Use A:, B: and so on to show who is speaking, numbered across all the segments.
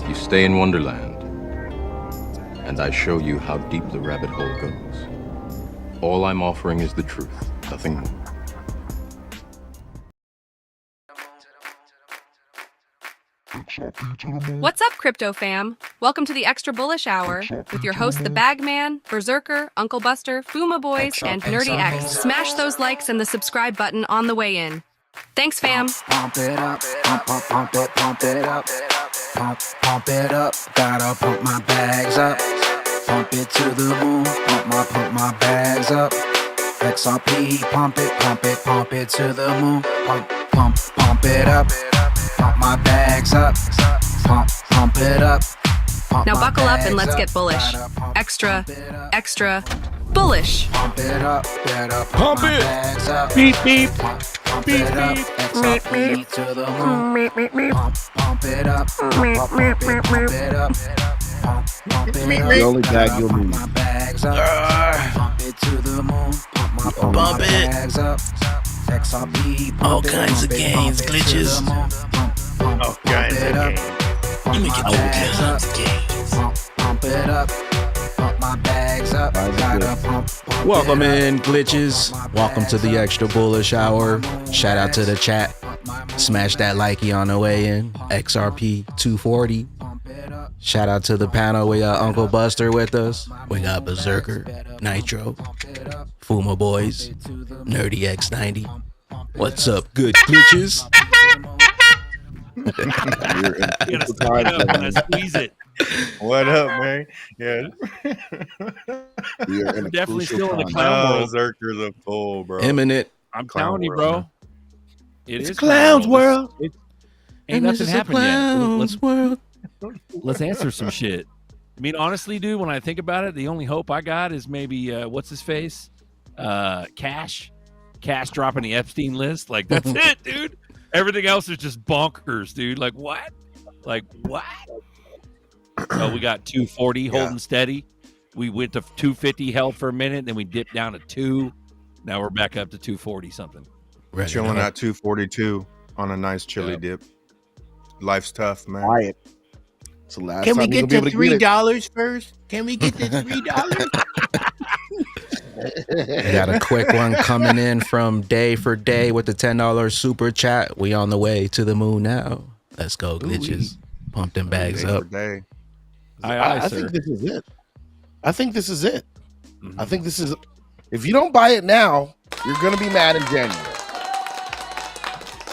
A: You stay in Wonderland, and I show you how deep the rabbit hole goes. All I'm offering is the truth, nothing more.
B: What's up, crypto fam? Welcome to the Extra Bullish Hour with your hosts, the Bagman, Berserker, Uncle Buster, Fuma Boys, and Nerdy X. Smash those likes and the subscribe button on the way in. Thanks, fam.
C: Pump it up, pump it up, pump it up. Gotta pump my bags up, pump it to the moon. Pump my bags up. XRP, pump it to the moon. Pump it up. Pump my bags up, pump it up.
B: Now buckle up and let's get bullish. Extra bullish.
C: Pump it up,
D: Pump it.
C: bags up.
D: Beep, beep.
C: Pump
D: Beep,
C: it up,
D: beep.
C: XRP to the moon. Pump it up, pump it up. Pump it up.
E: The only bag you'll
C: Pump
E: need.
C: my bags up, pump it to the moon. Pump my bags up. XRP,
D: All kinds of gains, glitches.
C: All
D: kinds of gains.
C: You make it all kinds of gains. Pump it up. Pump my bags up. Gotta pump
D: Welcome
C: it up.
D: in, glitches. Welcome to the Extra Bullish Hour. Shout out to the chat. Smash that likey on the way in. XRP 240. Shout out to the panel. We got Uncle Buster with us. We got Berserker, Nitro, Fuma Boys, Nerdy X90. What's up, good glitches?
F: Squeeze it.
E: What up, man? Yeah.
F: We're definitely still in the
E: Oh,
F: clown world.
E: Zerker's a fool, bro.
D: Imminent.
F: I'm
E: Clown
F: telling you,
E: world,
F: bro.
E: man.
F: It's
D: a clown's world.
F: Ain't nothing happened yet.
D: World.
F: Let's answer some shit. I mean, honestly, dude, when I think about it, the only hope I got is maybe what's his face? Cash dropping the Epstein list. Like, that's it, dude. Everything else is just bonkers, dude. Like, what? So we got 240 holding steady. We went to 250, held for a minute, then we dipped down to 2. Now we're back up to 240 something.
E: Chilling at 242 on a nice chili dip. Life's tough, man.
G: Quiet. It's the last
H: Can we
G: time you're
H: get
G: gonna
H: to
G: be able to get it.
H: $3 first? Can we get to $3?
D: We got a quick one coming in from Day for Day with the $10 super chat. We on the way to the moon now. Let's go, glitches. Pump them bags
E: Day
D: up.
E: for day.
G: I think this is it. I think this is it. I think this is. If you don't buy it now, you're gonna be mad in January.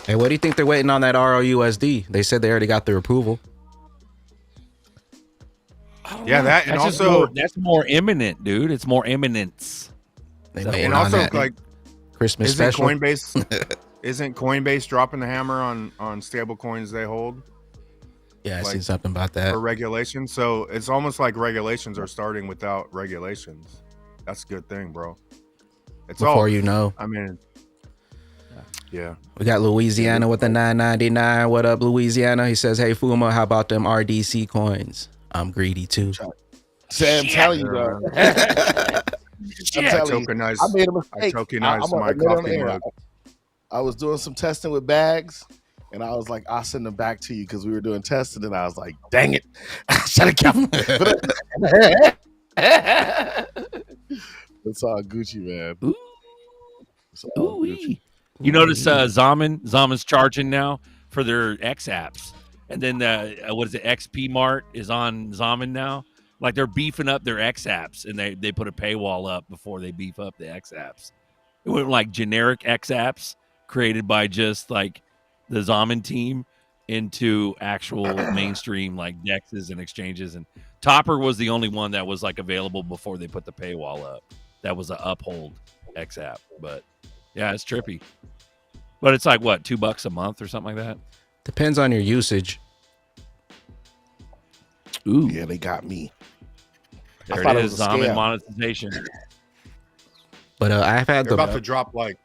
D: Hey, what do you think they're waiting on that ROUSD? They said they already got their approval.
E: Yeah, that and
F: That's just
E: also
F: that's more imminent, dude. It's more imminence.
D: They
F: So-
D: waiting
E: and
D: on
E: also
D: that
E: like
D: Christmas
E: isn't
D: special.
E: Coinbase dropping the hammer on stable coins they hold
D: Yeah, I
E: like,
D: seen something about that.
E: for regulation? So it's almost like regulations are starting without regulations. That's a good thing, bro. It's
D: Before
E: all
D: you know,
E: I mean, yeah.
D: we got Louisiana with the $9.99. What up, Louisiana? He says, "Hey Fuma, how about them RDC coins? I'm greedy too."
G: Sam, telling you, bro. I'm telling you,
E: Tokenize.
G: I made a
E: I
G: mistake.
E: tokenized
G: I'm gonna
E: my
G: admit on
E: coffee
G: air.
E: mug.
G: I was doing some testing with bags, and I was like, I'll send them back to you because we were doing testing, and I was like, dang it, I should have kept them. It's all Gucci, man.
F: Ooh.
G: It's all Gucci.
F: Ooh-wee. You notice Xaman's charging now for their X apps, and then what is it? XP Mart is on Xaman now. Like they're beefing up their X apps, and they put a paywall up before they beef up the X apps. It went like generic X apps created by just like the Xaman team into actual mainstream like dexes and exchanges. And Topper was the only one that was like available before they put the paywall up. That was a uphold X app, but yeah, it's trippy. But it's like what, $2 a month or something like that.
D: Depends on your usage.
F: Ooh,
G: Yeah, they got me.
F: there
G: thought
F: it
G: it
F: is,
G: was a
F: Xaman
G: scam.
F: monetization.
D: But I've had
E: They're about to
D: the
E: drop like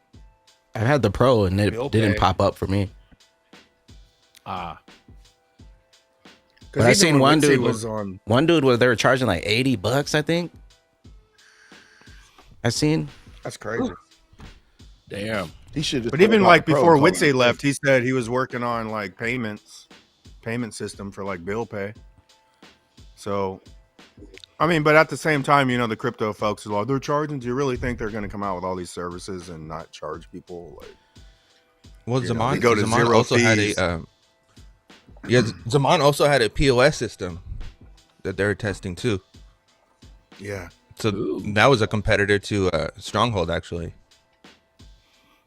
D: pro, and it
E: Bill
D: didn't
E: pay.
D: pop up for me.
F: Ah,
D: But I seen one dude
E: was on.
D: One dude was they were charging like $80, I think. I seen.
E: That's crazy.
F: damn.
G: He should.
E: But even like before Witsy left, he said he was working on like payment system for like bill pay. So, I mean, but at the same time, you know, the crypto folks are like, they're charging. Do you really think they're going to come out with all these services and not charge people? Like,
D: Well,
E: you know,
D: Xaman,
E: they go to
D: Xaman
E: zero
D: also had
E: fees.
D: Xaman also had a POS system that they're testing too.
E: Yeah.
D: So that was a competitor to Stronghold, actually.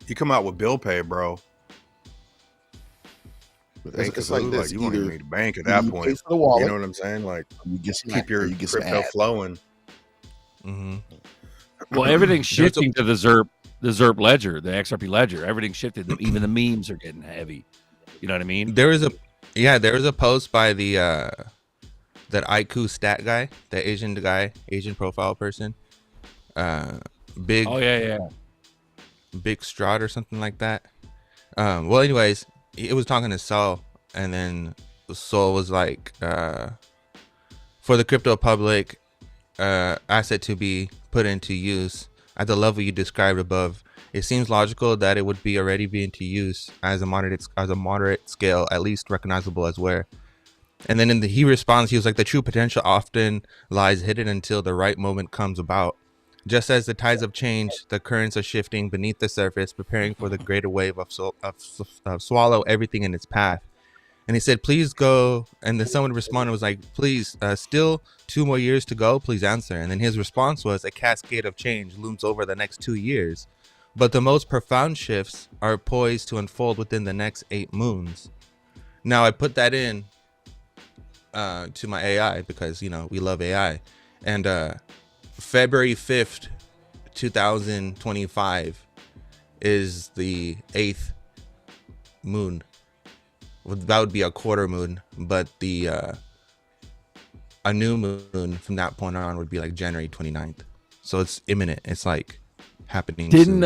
E: You come out with bill pay, bro.
G: It's like this.
E: you won't
G: Either
E: even need a bank at that
G: you
E: point.
G: pay for the wallet,
E: You know what I'm saying? Like,
G: you get some,
E: keep your
G: you get some
E: crypto
G: ads.
E: flowing.
D: Mm-hmm.
F: Well, everything's shifting to the ZERP ledger, the XRP ledger. Everything's shifted. Even the memes are getting heavy. You know what I mean?
D: There was a post by the that IQ stat guy, the Asian guy, Asian profile person. Big Strahd or something like that. Well, anyways, it was talking to Saul, and then Saul was like, for the crypto public asset to be put into use at the level you described above, it seems logical that it would be already be into use as a moderate scale, at least recognizable as where. And then he responds, he was like, the true potential often lies hidden until the right moment comes about. Just as the tides of change, the currents are shifting beneath the surface, preparing for the greater wave of swallow everything in its path. And he said, please go. And then someone responded, was like, please, still 2 more years to go, please answer. And then his response was, a cascade of change looms over the next 2 years. But the most profound shifts are poised to unfold within the next 8 moons. Now, I put that in to my AI because, you know, we love AI. And February 5th, 2025 is the 8th moon. That would be a quarter moon, but a new moon from that point on would be like January 29th. So it's imminent. It's like happening.
F: Didn't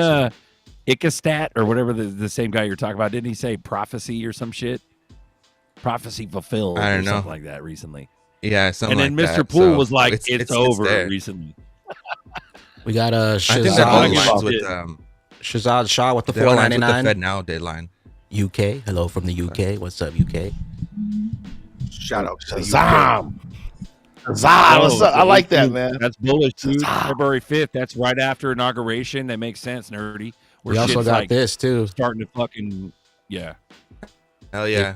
F: Icastat or whatever the same guy you're talking about, didn't he say prophecy or some shit? Prophecy fulfilled
D: I don't
F: or
D: know.
F: something like that recently.
D: Yeah, something
F: and
D: like
F: then
D: that.
F: Mr. Poole
D: So
F: was like, it's over
D: there.
F: recently.
D: We got a
F: Shazad
D: Shah with the
F: that aligns with the
D: $4.99
F: Fed
D: now deadline.
I: UK. Hello from the UK. What's up, UK?
E: Shout out to
G: Shazam. Shazam. What's up? I like that, man.
F: That's bullish, dude. February 5th. That's right after inauguration. That makes sense, nerdy.
I: We also
F: shit's,
I: got
F: like,
I: this too.
F: starting to fucking
D: Hell yeah.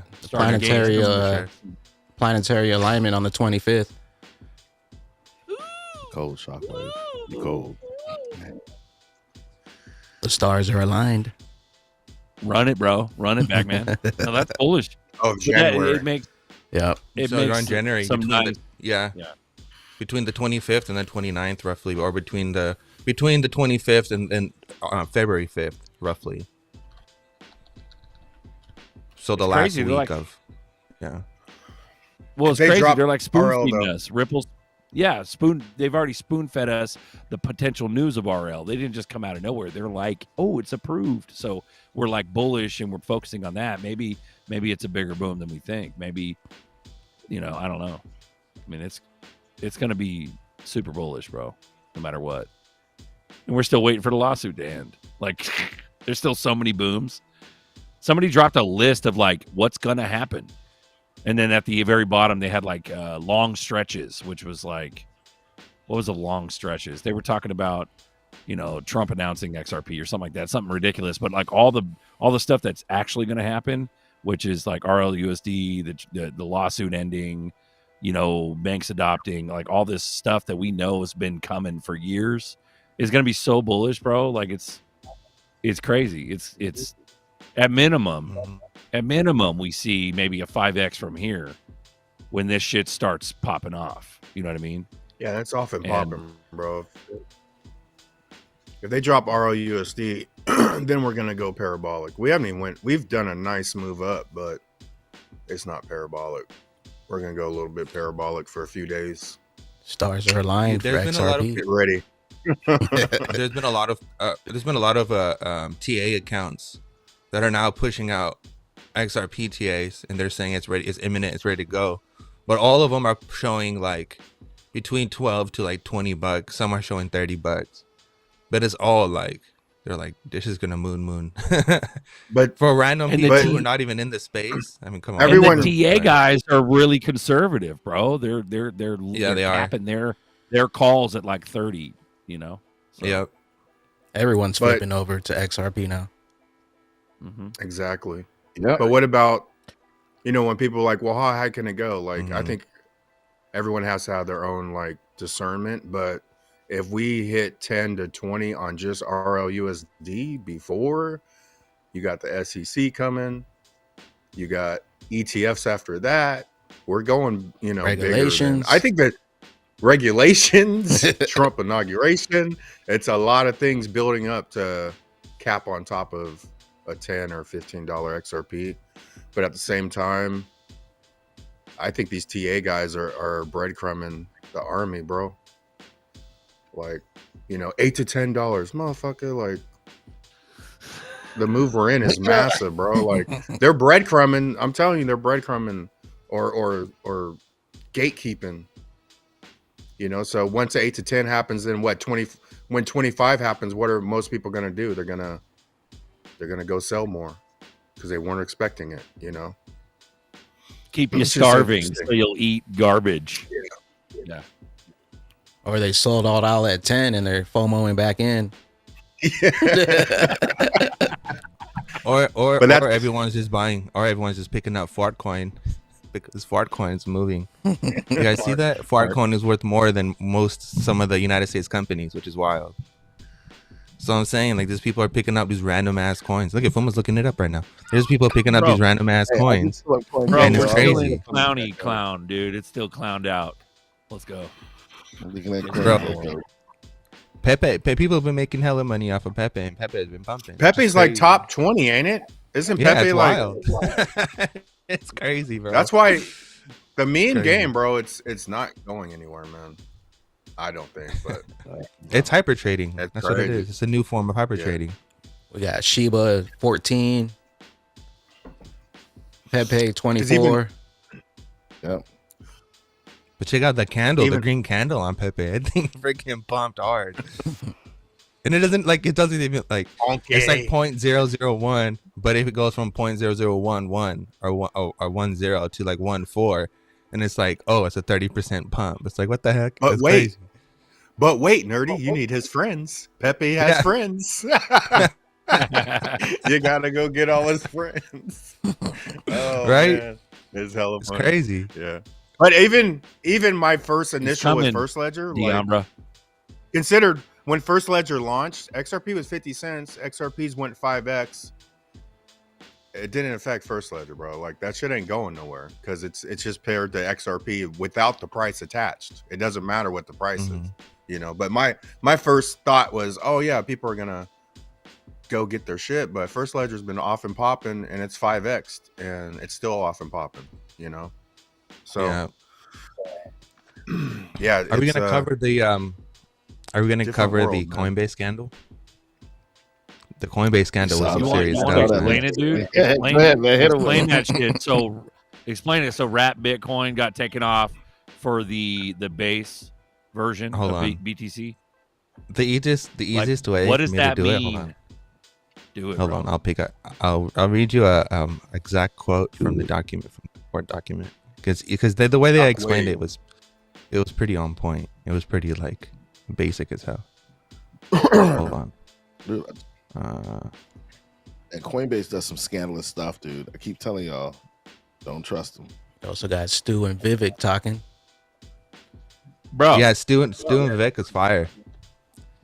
I: Planetary alignment on the 25th.
G: Cold shockwave. You cold.
I: The stars are aligned.
F: Run it, bro. Run it back, man. No, that's bullish.
E: Oh,
F: But
E: January.
F: it makes
I: Yep.
F: it
D: So
F: makes
D: around January
F: some
D: between
F: nice.
D: between the 25th and the 29th roughly, or between the 25th and February 5th roughly. So the
F: It's
D: last
F: crazy. They're
D: week
F: like-
D: of
F: Well, it's
E: They
F: crazy.
E: dropped
F: They're like spoon
E: RL
F: feeding
E: though.
F: us. Ripples. Yeah, they've already spoon fed us the potential news of RL. They didn't just come out of nowhere. They're like, oh, it's approved. So we're like bullish and we're focusing on that. Maybe it's a bigger boom than we think. Maybe, I don't know. I mean, it's going to be super bullish, bro, no matter what. And we're still waiting for the lawsuit to end. Like, there's still so many booms. Somebody dropped a list of like what's going to happen. And then at the very bottom, they had like long stretches, which was like, what was the long stretches? They were talking about, Trump announcing XRP or something like that, something ridiculous. But like all the stuff that's actually going to happen, which is like RLUSD, the lawsuit ending, banks adopting, like all this stuff that we know has been coming for years, is going to be so bullish, bro. Like it's crazy. It's at minimum. At minimum, we see maybe a 5x from here when this shit starts popping off. You know what I mean?
E: Yeah, that's off and popping, bro. If they drop RLUSD, then we're gonna go parabolic. We haven't even we've done a nice move up, but it's not parabolic. We're gonna go a little bit parabolic for a few days.
I: Stars are aligned for
D: There's been a lot of
I: XRP.
E: Get ready.
D: there's been a lot of TA accounts that are now pushing out XRP TAs, and they're saying it's ready, it's imminent, it's ready to go. But all of them are showing like between $12 to like $20. Some are showing $30, but it's all like They're like, this is gonna moon.
E: But
D: For random
F: And
D: people
E: the-
D: who are not even in the space, I mean, come on.
E: Everyone-
F: And the TA guys are really conservative, bro. They're
D: Yeah, they are.
F: capping their calls at like 30. You know. So,
D: Yep.
I: Everyone's
E: But-
I: flipping over to XRP now.
F: mhm.
E: exactly.
G: Yeah.
E: But what about, when people are like, well, how high can it go? Like, I
D: Mhm.
E: think everyone has to have their own like discernment. But if we hit 10 to 20 on just RLUSD before, you got the SEC coming, you got ETFs after that. We're going,
I: Regulations.
E: I think that regulations, Trump inauguration, it's a lot of things building up to cap on top of a $10 or $15 XRP. But at the same time, I think these TA guys are breadcrumbing the army, bro. Like, $8 to $10, motherfucker. Like, the move we're in is massive, bro. Like, they're breadcrumbing. I'm telling you, they're breadcrumbing or gatekeeping. So once 8 to 10 happens, then what? 20 when 25 happens, what are most people gonna do? They're gonna go sell more because they weren't expecting it.
F: Keep you
E: It's just
F: starving
E: interesting.
F: so you'll eat garbage. Yeah.
I: Or they sold all out at 10 and they're FOMOing back in.
D: Or
E: But that's-
D: everyone's just buying, or everyone's just picking up fart coin because fart coin is moving. You guys see that? Fart coin is worth more than some of the United States companies, which is wild. So I'm saying, like, these people are picking up these random ass coins. Look at Fuma's looking it up right now. There's people picking up
F: Bro.
D: these random ass
G: Hey, I
D: coins.
G: just like Coinbase,
F: Bro,
D: And it's
F: we're
G: bro.
F: still in
D: crazy.
F: the clowny clown, dude. It's still clowned out. Let's go.
G: I'm looking at
F: Bro.
G: Coinbase.
D: Pepe, people have been making hella money off of Pepe, and Pepe has been pumping. which
E: Pepe's
D: is
E: like
D: crazy.
E: top 20, ain't it? Isn't
D: Yeah,
E: Pepe
D: it's
E: like?
D: wild. It's crazy, bro.
E: That's why the meme
D: Crazy.
E: game, bro. It's not going anywhere, man. I don't think, but
D: It's hyper trading.
E: That's
D: That's what it
E: crazy.
D: is. It's a new form of hyper
E: Yeah.
D: trading.
I: We got Shiba 14, Pepe 24.
G: Yep.
D: But check out the candle, the
E: Even-
D: green candle on Pepe. I think freaking pumped hard. And it doesn't even like it's like 0.001, but if it goes from 0.0011 or 10 to like 14, and it's like, oh, it's a 30% pump. It's like, what the heck?
E: But
D: That's
E: wait.
D: crazy.
E: But wait, nerdy, you need his friends. Pepe has
D: Yeah.
E: friends. You gotta go get all his friends. Oh,
D: Right?
E: man. It's hella
D: It's
E: funny.
D: crazy.
E: Yeah. But even my first initial with
F: coming,
E: First Ledger, like,
F: Diambra.
E: considered when First Ledger launched, XRP was 50 cents. XRPs went 5x. It didn't affect First Ledger, bro. Like, that shit ain't going nowhere because it's just paired to XRP without the price attached. It doesn't matter what the price is, But my first thought was, oh yeah, people are gonna go get their shit. But First Ledger's been off and popping, and it's 5x, and it's still off and popping, So
D: Yeah.
E: yeah.
D: Are we
E: it's,
D: gonna cover the Are we gonna
E: different
D: cover
E: world,
D: the
E: man.
D: Coinbase scandal? The Coinbase scandal was
G: You
D: some
G: want-
D: serious
G: you
F: want
G: want
F: to
D: stuff.
G: that,
F: explain it, dude?
G: Yeah,
F: Explain,
G: go ahead, man. Hit 'em
F: explain
G: with
F: that shit. So, explain it. So, Wrap Bitcoin got taken off for the base version
D: Hold
F: of
D: on.
F: BTC.
D: The easiest way
F: What
D: for
F: does
D: me
F: that
D: to do it. Hold
F: mean?
D: on.
F: Do it,
D: Hold
F: bro.
D: on. I'll read you a exact quote from the document, from the court document, because the way they explained it was pretty on point. It was pretty like basic as hell. Hold on.
G: Dude, and Coinbase does some scandalous stuff, dude. I keep telling y'all, don't trust them.
I: You also got Stu and Vivek talking.
F: Bro,
D: Yeah, Stu and Vivek is fire.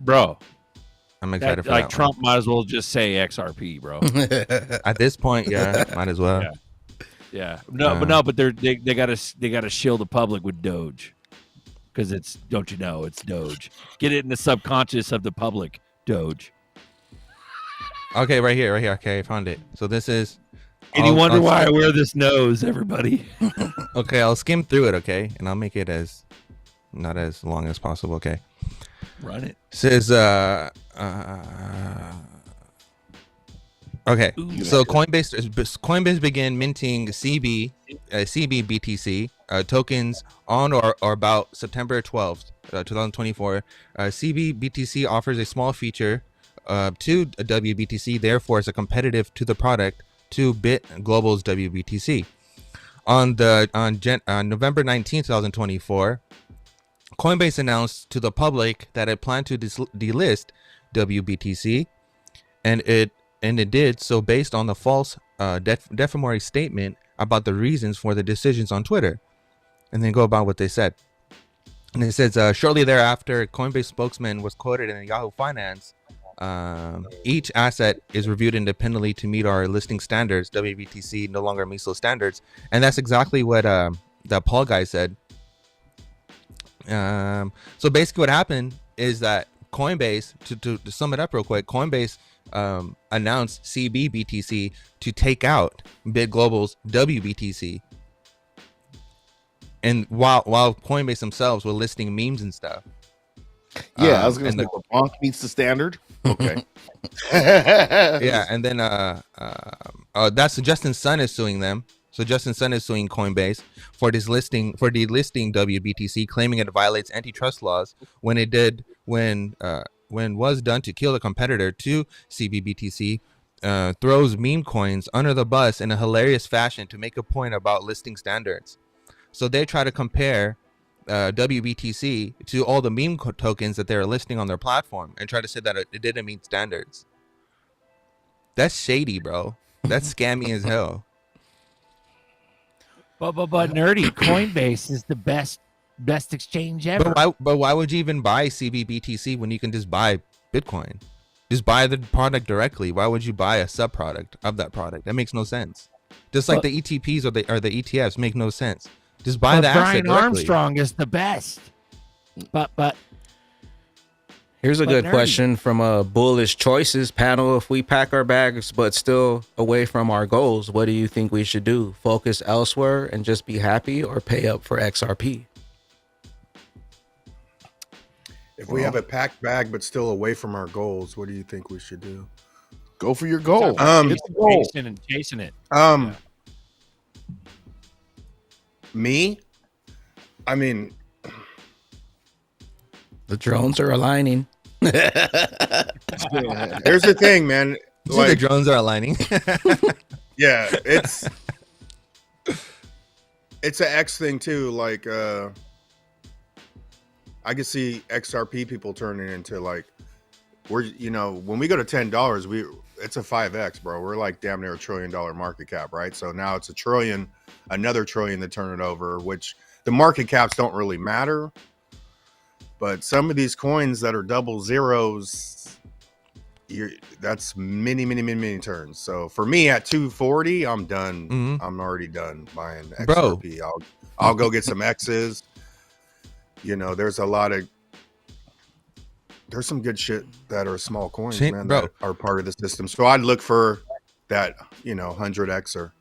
F: bro.
D: I'm excited
F: That,
D: for
F: like
D: that
F: Trump might as well just say XRP, bro.
D: one. At this point, yeah, might as well.
F: Yeah. Yeah, but they gotta shield the public with Doge, because it's, don't you know, it's Doge. Get it in the subconscious of the public, Doge.
D: Okay, right here. Okay, I found it. So this is.
F: And you
D: I'll-
F: wonder
D: I'll
F: why I
D: skim-
F: wear this nose, everybody.
D: Okay, I'll skim through it. Okay, and I'll make it as not as long as possible. Okay.
F: Run it.
D: Says okay, so Coinbase began minting CBBTC tokens on or about September 12th, 2024. CBBTC offers a small feature to wBTC, therefore is a competitive to the product to Bit Global's wBTC. On November 19th, 2024, Coinbase announced to the public that it planned to delist wBTC, and it did so based on the false defamatory statement about the reasons for the decisions on Twitter. And then go about what they said. And it says, shortly thereafter, Coinbase spokesman was quoted in Yahoo Finance. Each asset is reviewed independently to meet our listing standards. wBTC no longer meets those standards. And that's exactly what that Paul guy said. So basically what happened is that Coinbase, to sum it up real quick, Coinbase announced CBBTC to take out Bit Global's wBTC. And while Coinbase themselves were listing memes and stuff.
G: Yeah, I was going to say, Bonk meets the standard.
E: Okay.
D: Yeah, and then that's Justin Sun is suing them. So Justin Sun is suing Coinbase for delisting wBTC, claiming it violates antitrust laws when was done to kill a competitor to CBBTC, throws meme coins under the bus in a hilarious fashion to make a point about listing standards. So they try to compare wBTC to all the meme tokens that they're listing on their platform and try to say that it didn't meet standards. That's shady, bro. That's scammy as hell.
H: But nerdy, Coinbase is the best exchange ever.
D: But why would you even buy CBBTC when you can just buy Bitcoin? Just buy the product directly. Why would you buy a sub product of that product? That makes no sense. Just like the ETPs or the ETFs make no sense. Just buy the asset
H: Brian
D: directly.
H: Armstrong is the best. But
I: Here's a good question from a Bullish Choices panel. If we pack our bags but still away from our goals, what do you think we should do? Focus elsewhere and just be happy, or pay up for XRP?
E: If we have a packed bag but still away from our goals, what do you think we should do?
G: Go for your goal.
F: It's the goal. Chasing it.
E: Me? I mean,
I: The drones are aligning.
E: here's the thing, man.
D: The drones are aligning.
E: Yeah, it's an X thing too. Like, I can see XRP people turning into like, when we go to $10, it's a 5X, bro. We're like damn near $1 trillion market cap, right? So now it's $1 trillion, another $1 trillion to turn it over, which the market caps don't really matter. But some of these coins that are double zeros, that's many turns. So for me at 240, I'm done.
D: Mm-hmm.
E: I'm already done buying XRP. Bro. I'll go get some X's. There's some good shit that are small coins, man, that are part of the system. So I'd look for that, 100Xer.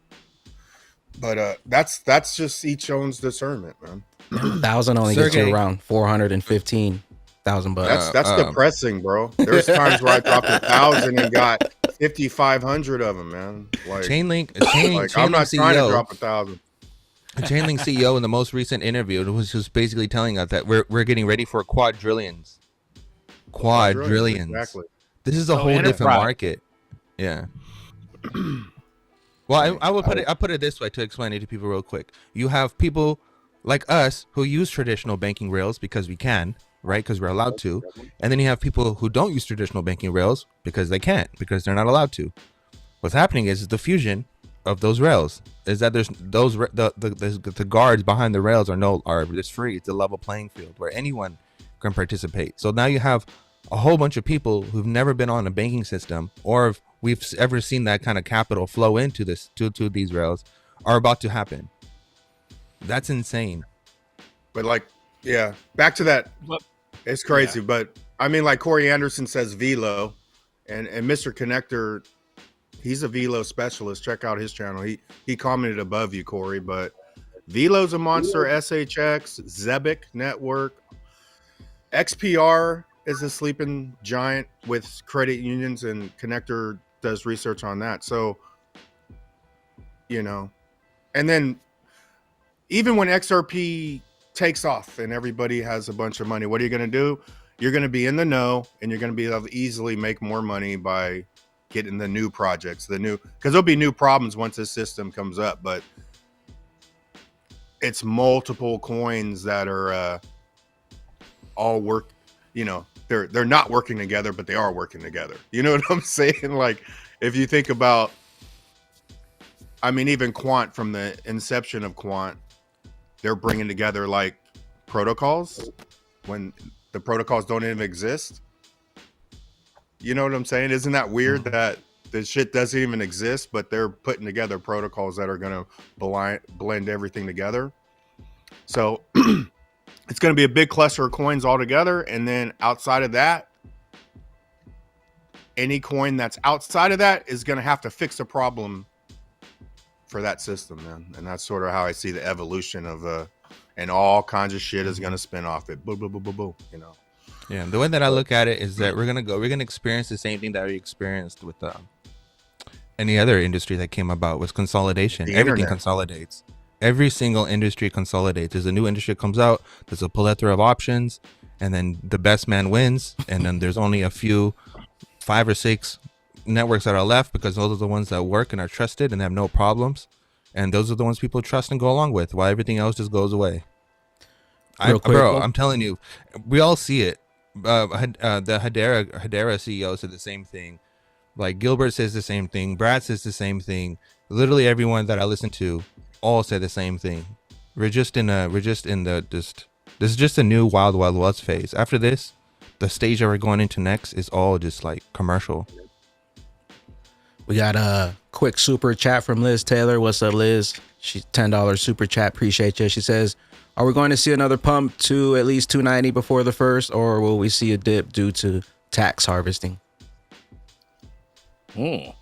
E: But that's just each owns discernment, man.
I: 1,000 only gets you around 415,000 bucks.
E: That's depressing, bro. There's times where I dropped 1,000 and got 5,500 of them, man. Like
D: Chainlink
E: I'm not
D: CEO,
E: trying to drop 1,000.
D: Chainlink CEO in the most recent interview was just basically telling us that we're getting ready for quadrillions.
E: Exactly.
D: This is a whole different market. Yeah. Well, I would put it this way to explain it to people real quick. You have people like us who use traditional banking rails because we can, right? Because we're allowed to. And then you have people who don't use traditional banking rails because they can't, because they're not allowed to. What's happening is the fusion of those rails is that there's the guards behind the rails are just free. It's a level playing field where anyone can participate. So now you have a whole bunch of people who've never been on a banking system, or if we've ever seen that kind of capital flow into this to these rails, are about to happen. That's insane.
E: But back to that. It's crazy. Yeah. But I mean, like Corey Anderson says Velo, and Mr. Connector, he's a Velo specialist. Check out his channel. He commented above you, Corey, but Velo's a monster. SHX, Zebic Network, XPR is a sleeping giant with credit unions, and Connector does research on that. So, and then even when XRP takes off and everybody has a bunch of money, what are you going to do? you're going to be in the know, and you're going to be able to easily make more money by getting the new projects, because there'll be new problems once this system comes up, but it's multiple coins that are all work, they're not working together, but they are working together. You know what I'm saying? Like, if you think about, even Quant, from the inception of Quant, they're bringing together like protocols when the protocols don't even exist. You know what I'm saying? Isn't that weird that the shit doesn't even exist, but they're putting together protocols that are going to blend everything together? So it's going to be a big cluster of coins all together. And then outside of that, any coin that's outside of that is going to have to fix a problem for that system, man. And that's sort of how I see the evolution of and all kinds of shit is going to spin off it. Boo, boo, boo, boo, boo,
J: Yeah, the way that I look at it is that we're gonna experience the same thing that we experienced with any other industry that came about, was consolidation. Everything consolidates. Every single industry consolidates. As a new industry comes out, there's a plethora of options, and then the best man wins. And then there's only a few, 5 or 6 networks that are left, because those are the ones that work and are trusted and have no problems. And those are the ones people trust and go along with, while everything else just goes away. Bro, I'm telling you, we all see it. The Hedera CEO said the same thing. Like, Gilbert says the same thing. Brad says the same thing. Literally everyone that I listen to all say the same thing. This is just a new Wild Wild West phase. After this, the stage that we're going into next is all just like commercial.
D: We got a quick super chat from Liz Taylor. What's up, Liz? She's $10 super chat. Appreciate you. She says, are we going to see another pump to at least 290 before the first, or will we see a dip due to tax harvesting?
E: Oh,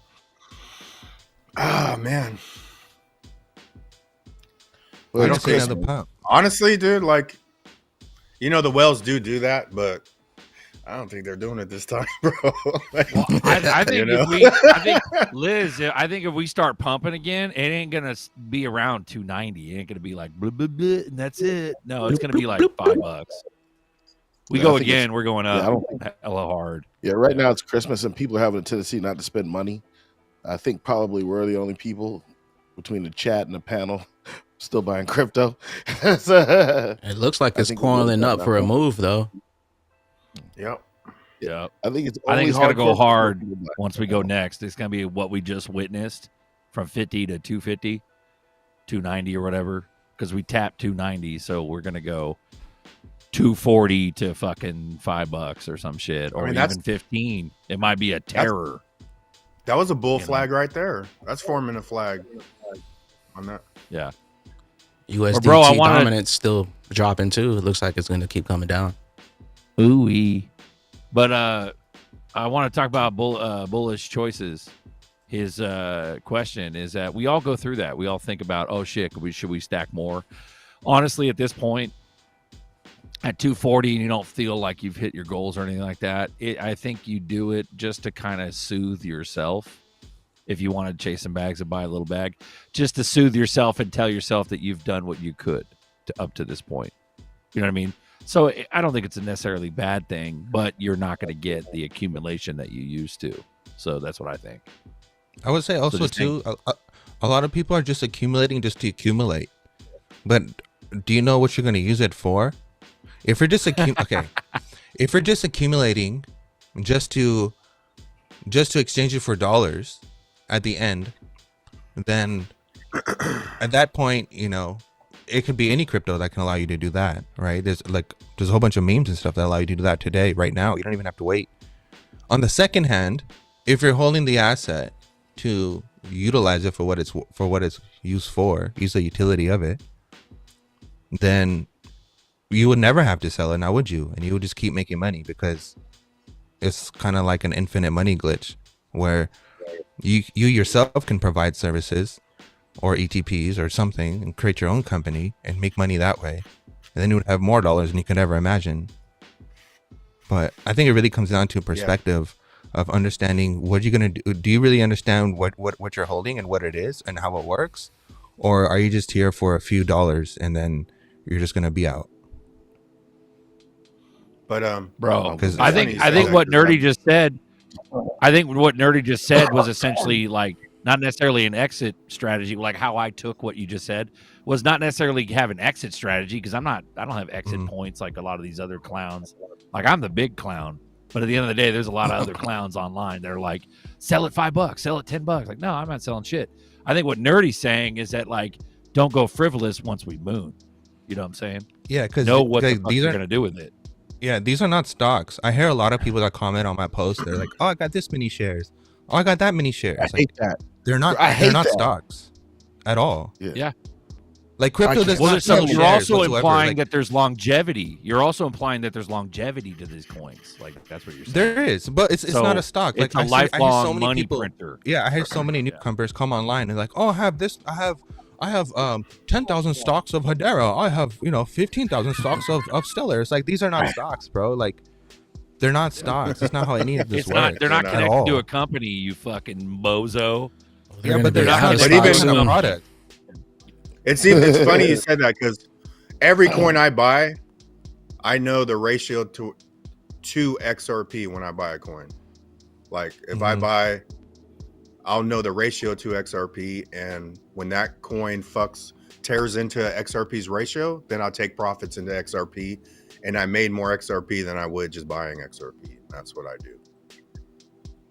E: man.
J: Well, I don't see another pump.
E: Honestly, dude, like, the whales do that, but I don't think they're doing it this time, bro.
F: I think Liz, I think if we start pumping again, it ain't gonna be around 290. It ain't gonna be like blah, blah, blah, and that's it. No, it's gonna be like $5. We go again, we're going up hella hard.
G: Yeah, right now it's Christmas and people are having a tendency not to spend money. I think probably we're the only people between the chat and the panel still buying crypto.
D: It looks like it's coiling up for a move, though.
E: Yep.
G: Yeah, I think it's
F: gonna go hard once we go next. It's gonna be what we just witnessed, from 50 to 250, 290 or whatever, because we tapped 290, so we're gonna go 240 to fucking $5 or some shit, or even 15. It might be a terror.
E: That was a bull flag right there. That's forming a flag on that.
F: Yeah.
D: USDT dominance still dropping too. It looks like it's gonna keep coming down.
F: Ooh-wee. But I want to talk about bullish choices. His question is that we all go through that. We all think about, oh shit, should we stack more? Honestly, at this point, at 240, and you don't feel like you've hit your goals or anything like that, I think you do it just to kind of soothe yourself. If you want to chase some bags and buy a little bag, just to soothe yourself and tell yourself that you've done what you could up to this point. You know what I mean? So I don't think it's a necessarily bad thing, but you're not going to get the accumulation that you used to. So that's what I think.
J: I would say also too, a lot of people are just accumulating just to accumulate. But do you know what you're going to use it for? If you're just if you're just accumulating just to exchange it for dollars at the end, then at that point, it could be any crypto that can allow you to do that, right? There's a whole bunch of memes and stuff that allow you to do that today, right now. You don't even have to wait. On the second hand, if you're holding the asset to utilize it for what it's used for, use the utility of it, then you would never have to sell it, now would you? And you would just keep making money, because it's kind of like an infinite money glitch where you yourself can provide services or ETPs or something and create your own company and make money that way. And then you would have more dollars than you could ever imagine. But I think it really comes down to a perspective of understanding what you're going to do. Do you really understand what you're holding and what it is and how it works? Or are you just here for a few dollars and then you're just going to be out?
E: But
F: bro.
J: Because
F: I think what Nerdy just said. I think what Nerdy just said was essentially like not necessarily an exit strategy. Like how I took what you just said was not necessarily have an exit strategy because I don't have exit points like a lot of these other clowns. Like I'm the big clown, but at the end of the day, there's a lot of other clowns online. They're like, sell it $5, sell it $10. Like, no, I'm not selling shit. I think what Nerdy's saying is that like, don't go frivolous once we moon. You know what I'm saying?
J: Yeah, because
F: know what the fuck you're gonna do with it.
J: Yeah, these are not stocks. I hear a lot of people that comment on my post. They're like, "Oh, I got this many shares. Oh, I got that many shares."
G: I hate that.
J: They're not. They're not stocks at all.
F: Yeah.
J: Like crypto does not.
F: So you're also implying that there's longevity. You're also implying that there's longevity to these coins. Like that's what you're saying.
J: There is, but it's not a stock.
F: It's
J: like
F: a lifelong
J: so many
F: money
J: people,
F: printer.
J: Yeah, I hear so many newcomers come online and like, "Oh, I have this. I have 10,000 stocks of Hedera. I have 15,000 stocks of Stellar." It's like these are not stocks, bro. Like they're not stocks. That's not how any of this works.
F: They're not connected to a company. You fucking bozo.
J: Yeah, but they're not
E: even
J: a product.
E: It's funny you said that because every coin I buy, I know the ratio to XRP when I buy a coin. Like if I buy, I'll know the ratio to XRP, and when that coin tears into XRP's ratio, then I'll take profits into XRP, and I made more XRP than I would just buying XRP. That's what I do.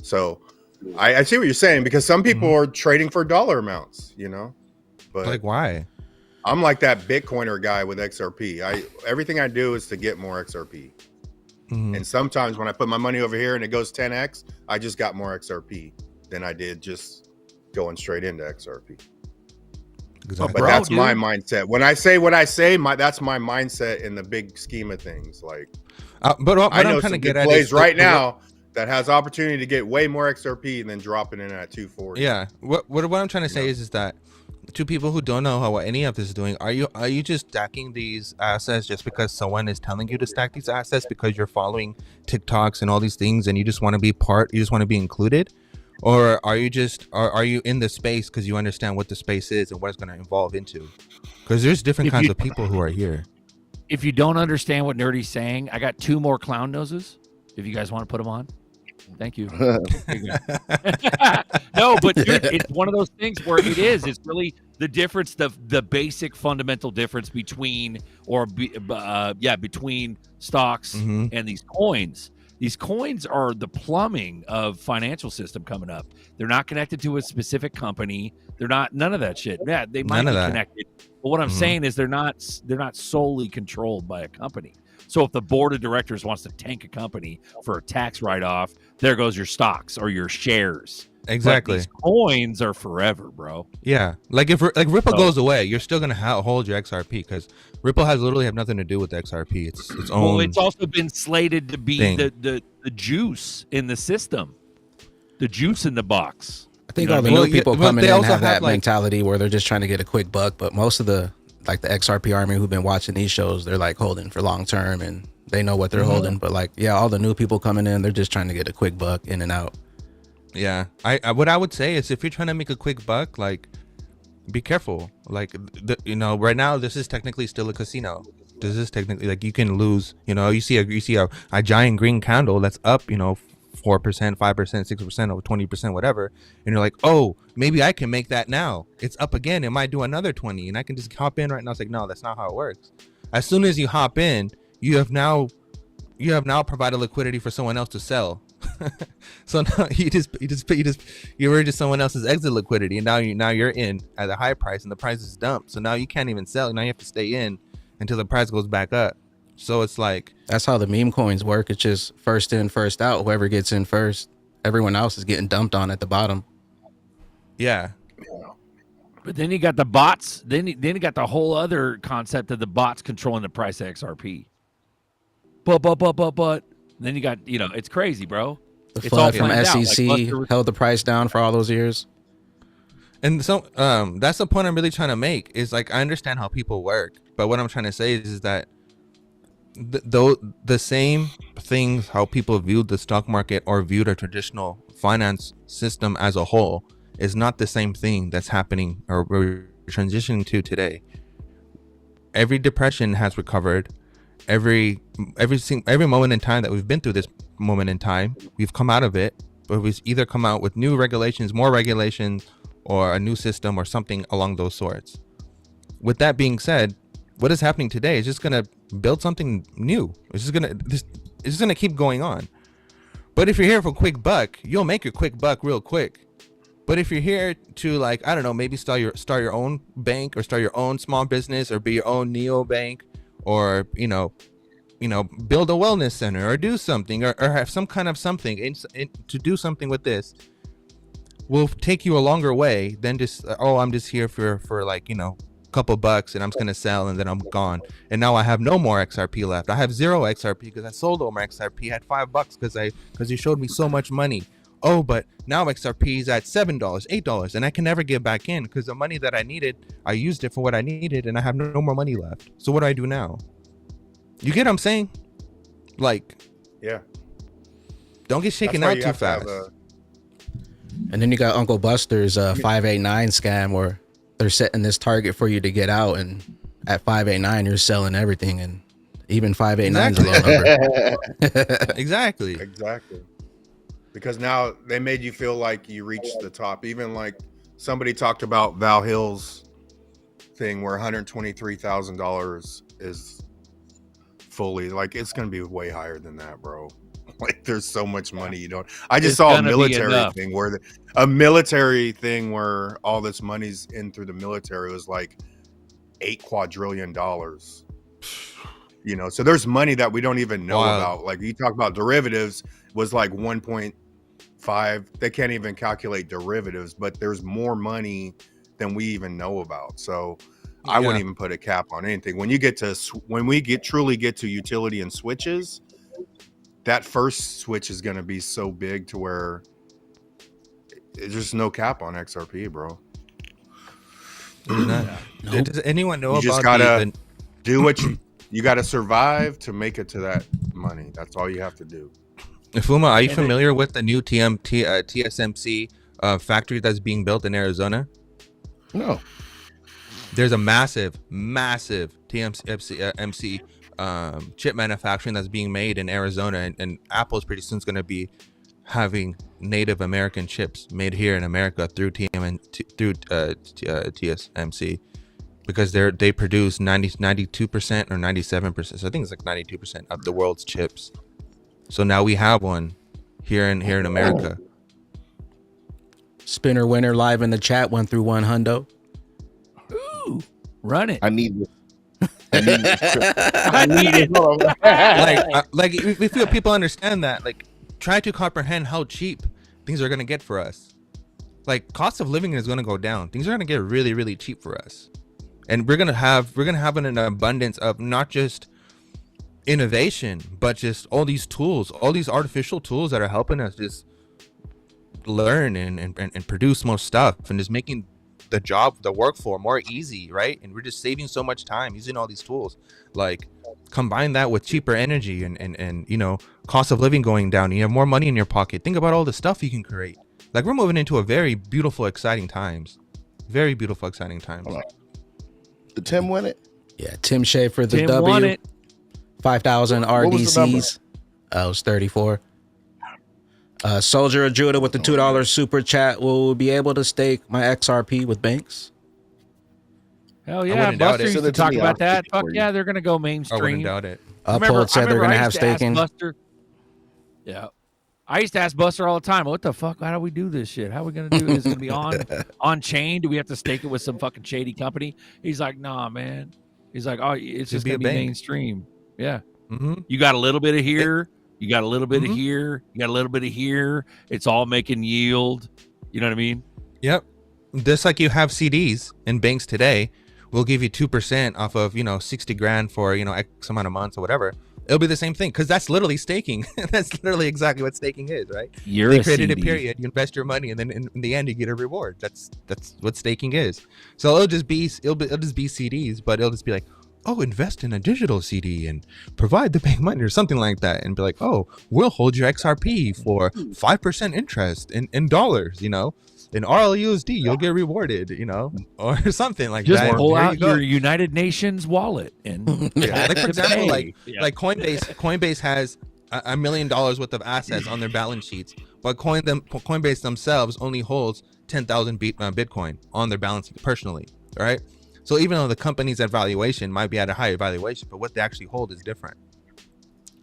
E: So I see what you're saying because some people are trading for dollar amounts, but
J: like why?
E: I'm like that Bitcoiner guy with XRP. Everything I do is to get more XRP. And sometimes when I put my money over here and it goes 10x, I just got more XRP than I did just going straight into XRP. Exactly. But that's my mindset. When I say what I say, that's my mindset in the big scheme of things. Like,
J: but what
E: I know
J: I'm
E: some
J: trying to
E: good
J: get
E: plays right now that has opportunity to get way more XRP and then dropping in at 240.
J: Yeah. What I'm trying to say is that to people who don't know how any of this is doing, are you just stacking these assets just because someone is telling you to stack these assets because you're following TikToks and all these things and you just want to be you just want to be included? Or are you in the space because you understand what the space is and what it's going to evolve into? Because there's different kinds of people who are here.
F: If you don't understand what Nerdy's saying, I got 2 more clown noses. If you guys want to put them on, thank you. No, but it's one of those things where it's really the difference, the basic fundamental difference between between stocks and these coins. These coins are the plumbing of financial system coming up. They're not connected to a specific company. They're not none of that shit. Yeah, they might be connected. But what I'm saying is they're not solely controlled by a company. So if the board of directors wants to tank a company for a tax write-off, there goes your stocks or your shares.
J: Exactly.
F: But these coins are forever, bro.
J: Yeah. Like if Ripple goes away, you're still going to hold your XRP because Ripple literally have nothing to do with the XRP. It's its own.
F: Well, it's also been slated to be the juice in the system, the juice in the box.
I: I think all the new people coming in have that mentality where they're just trying to get a quick buck. But most of the XRP army who've been watching these shows, they're like holding for long term and they know what they're holding. But all the new people coming in, they're just trying to get a quick buck in and out.
J: Yeah, what I would say is if you're trying to make a quick buck, like, be careful. Like, right now this is technically still a casino. This is technically like you can lose. You see a giant green candle that's up. 4%, 5%, 6%, or 20%, whatever, and you're like, oh, maybe I can make that now. It's up again. It might do another 20, and I can just hop in right now. It's like, no, that's not how it works. As soon as you hop in, you have now provided liquidity for someone else to sell. So now you were just someone else's exit liquidity, and now you're in at a high price, and the price is dumped. So now you can't even sell. Now you have to stay in until the price goes back up. So it's like
I: that's how the meme coins work. It's just first in, first out. Whoever gets in first, everyone else is getting dumped on at the bottom.
J: Yeah.
F: But then you got the bots. Then you got the whole other concept of the bots controlling the price of XRP. But then you got it's crazy, bro.
I: The FUD from SEC held the price down for all those years.
J: And so that's the point I'm really trying to make is like I understand how people work, but what I'm trying to say is that the same things how people viewed the stock market or viewed a traditional finance system as a whole is not the same thing that's happening or we're transitioning to today. Every depression has recovered. every moment in time that we've been through this moment in time, we've come out of it, but we've either come out with new regulations, more regulations, or a new system or something along those sorts. With that being said, what is happening today is just gonna build something new. It's just gonna keep going on. But if you're here for a quick buck, you'll make your quick buck real quick. But if you're here to, like, I don't know, maybe start your own bank, or start your own small business, or be your own neo bank, or you know, build a wellness center, or do something, or have some kind of something to do something with this, will take you a longer way than just, oh, I'm just here for like, you know, a couple bucks and I'm just gonna sell and then I'm gone. And now I have no more XRP left. I have 0 XRP because I sold all my XRP at $5 because you showed me so much money. Oh, but now XRP is at $7, $8, and I can never get back in because the money that I needed, I used it for what I needed, and I have no more money left. So what do I do now? You get what I'm saying? Like,
E: yeah,
J: don't get shaken out too fast.
I: And then you got Uncle Buster's 589 scam, where they're setting this target for you to get out, and at 589 you're selling everything, and even 589 is a low number.
J: Exactly.
E: Because now they made you feel like you reached the top. Even like somebody talked about Val Hill's thing where $123,000 is fully, like, it's going to be way higher than that, bro. Like, there's so much money you don't. I just saw a military thing where all this money's in through the military was like $8 quadrillion. You know, so there's money that we don't even know about. Like, you talk about derivatives was like 1.5. They can't even calculate derivatives, but there's more money than we even know about. So I wouldn't even put a cap on anything. When we truly get to utility and switches, that first switch is going to be so big to where there's just no cap on XRP, bro.
J: Does anyone know
E: you
J: about
E: just gotta do what you got to survive to make it to that money. That's all you have to do.
J: Fuma, are you familiar with the new TSMC factory that's being built in Arizona?
G: No.
J: There's a massive TSMC chip manufacturing that's being made in Arizona, and Apple's pretty soon is going to be having Native American chips made here in America through TSMC. Because they produce 92% or 97%. So I think it's like 92% of the world's chips. So now we have one here in America.
I: Spinner winner live in the chat, 1 through 1 hundo.
H: Ooh, run it.
G: I need this.
H: I need it.
J: Like if people understand that, like, try to comprehend how cheap things are gonna get for us. Like, cost of living is gonna go down. Things are gonna get really, really cheap for us. And we're gonna have an abundance of not just innovation, but just all these tools, all these artificial tools that are helping us just learn and produce more stuff, and just making the work floor more easy, right? And we're just saving so much time using all these tools. Like, combine that with cheaper energy and you know, cost of living going down. You have more money in your pocket. Think about all the stuff you can create. Like, we're moving into a very beautiful, exciting times. Very beautiful, exciting times.
G: Did Tim win it?
I: Yeah, Tim Schaefer, the
H: Tim
I: W.
H: won it.
I: 5,000 RDCs. It was 34. Soldier of Judah with the $2 super chat. Will be able to stake my XRP with banks?
H: Hell yeah, Buster used to talk about that. Fuck yeah, they're gonna go
J: I
H: mainstream.
J: wouldn't doubt it.
I: Uphold said they're going to have staking.
H: Yeah. I used to ask Buster all the time, what the fuck? How do we do this shit? How are we going to do this? Is it going to be on chain? Do we have to stake it with some fucking shady company? He's like, nah, man. He's like, oh, it's just going to be mainstream. Yeah.
J: Mm-hmm.
H: You got a little bit of here. You got a little bit of here. You got a little bit of here. It's all making yield. You know what I mean?
J: Yep. Just like you have CDs in banks today, we'll give you 2% off of, you know, 60 grand for, you know, X amount of months or whatever. It'll be the same thing, because that's literally staking. That's literally exactly what staking is, right? They created a period, you invest your money, and then in the end you get a reward. That's what staking is. So it'll just be CDs, but it'll just be like, oh, invest in a digital CD and provide the bank money or something like that, and be like, oh, we'll hold your XRP for 5% interest in dollars, you know. in RLUSD, you'll get rewarded, you know, or something like
H: Just
J: that.
H: pull
J: There
H: out
J: you go.
H: your United Nations wallet and
J: Yeah, like for example,
H: pay.
J: like Coinbase has $1 million worth of assets on their balance sheets, but Coinbase themselves only holds 10,000 Bitcoin on their balance sheet personally, right? So even though the company's at valuation might be at a higher valuation, but what they actually hold is different.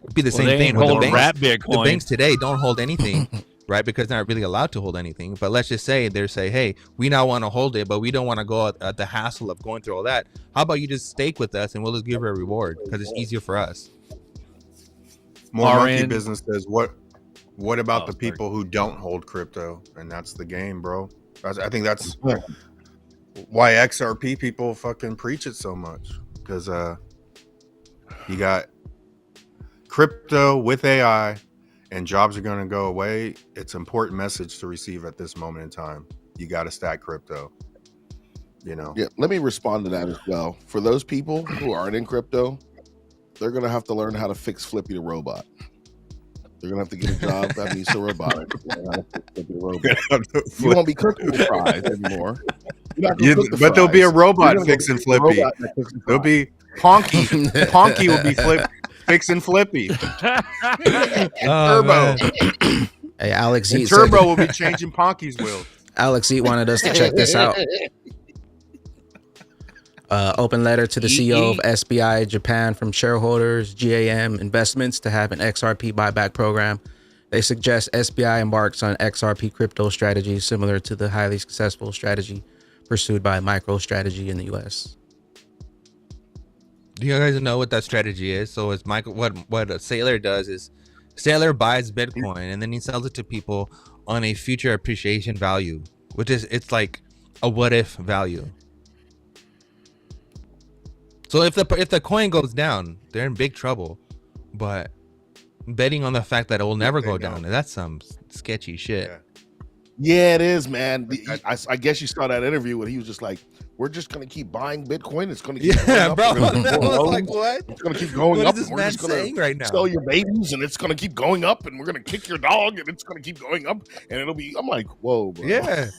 J: It'd be the same thing with the banks. The banks today don't hold anything, right? Because they're not really allowed to hold anything. But let's just say they say, hey, we now want to hold it, but we don't want to go at the hassle of going through all that. How about you just stake with us and we'll just give her a reward because it's easier for us.
E: More monkey business says, what about the people who don't hold crypto? And that's the game, bro. I think that's why XRP people fucking preach it so much, because you got crypto with AI and jobs are going to go away. It's an important message to receive at this moment in time. You got to stack crypto, you know?
G: Yeah, let me respond to that as well. For those people who aren't in crypto, they're going to have to learn how to fix Flippy the robot. They're going to have to get a job that needs a robotic. You won't be cooking with fries anymore.
E: But there'll be a robot fixing Flippy. There'll be Ponky. Ponky will be fixing Flippy. Turbo.
D: Hey, Alex Eat
E: Turbo will be changing Ponky's wheels.
D: Alex Eat wanted us to check this out. Open letter to the CEO of SBI Japan from shareholders, GAM Investments, to have an XRP buyback program. They suggest SBI embarks on XRP crypto strategy similar to the highly successful strategy pursued by MicroStrategy in the US.
J: Do you guys know what that strategy is? So it's what a sailor does is sailor buys Bitcoin and then he sells it to people on a future appreciation value, which is it's like a what if value. So if the coin goes down, they're in big trouble. But betting on the fact that it will never go down, that's some sketchy shit.
G: Yeah, it is, man. I guess you saw that interview where he was just like, we're just going to keep buying Bitcoin. It's going to keep going up.
J: Bro. Like, what?
G: It's going to keep going
J: what
G: up.
J: What is this
G: and
J: man saying right now?
G: Sell your babies and it's going to keep going up. And we're going to kick your dog and it's going to keep going up. And it'll be, I'm like, whoa, bro.
J: Yeah.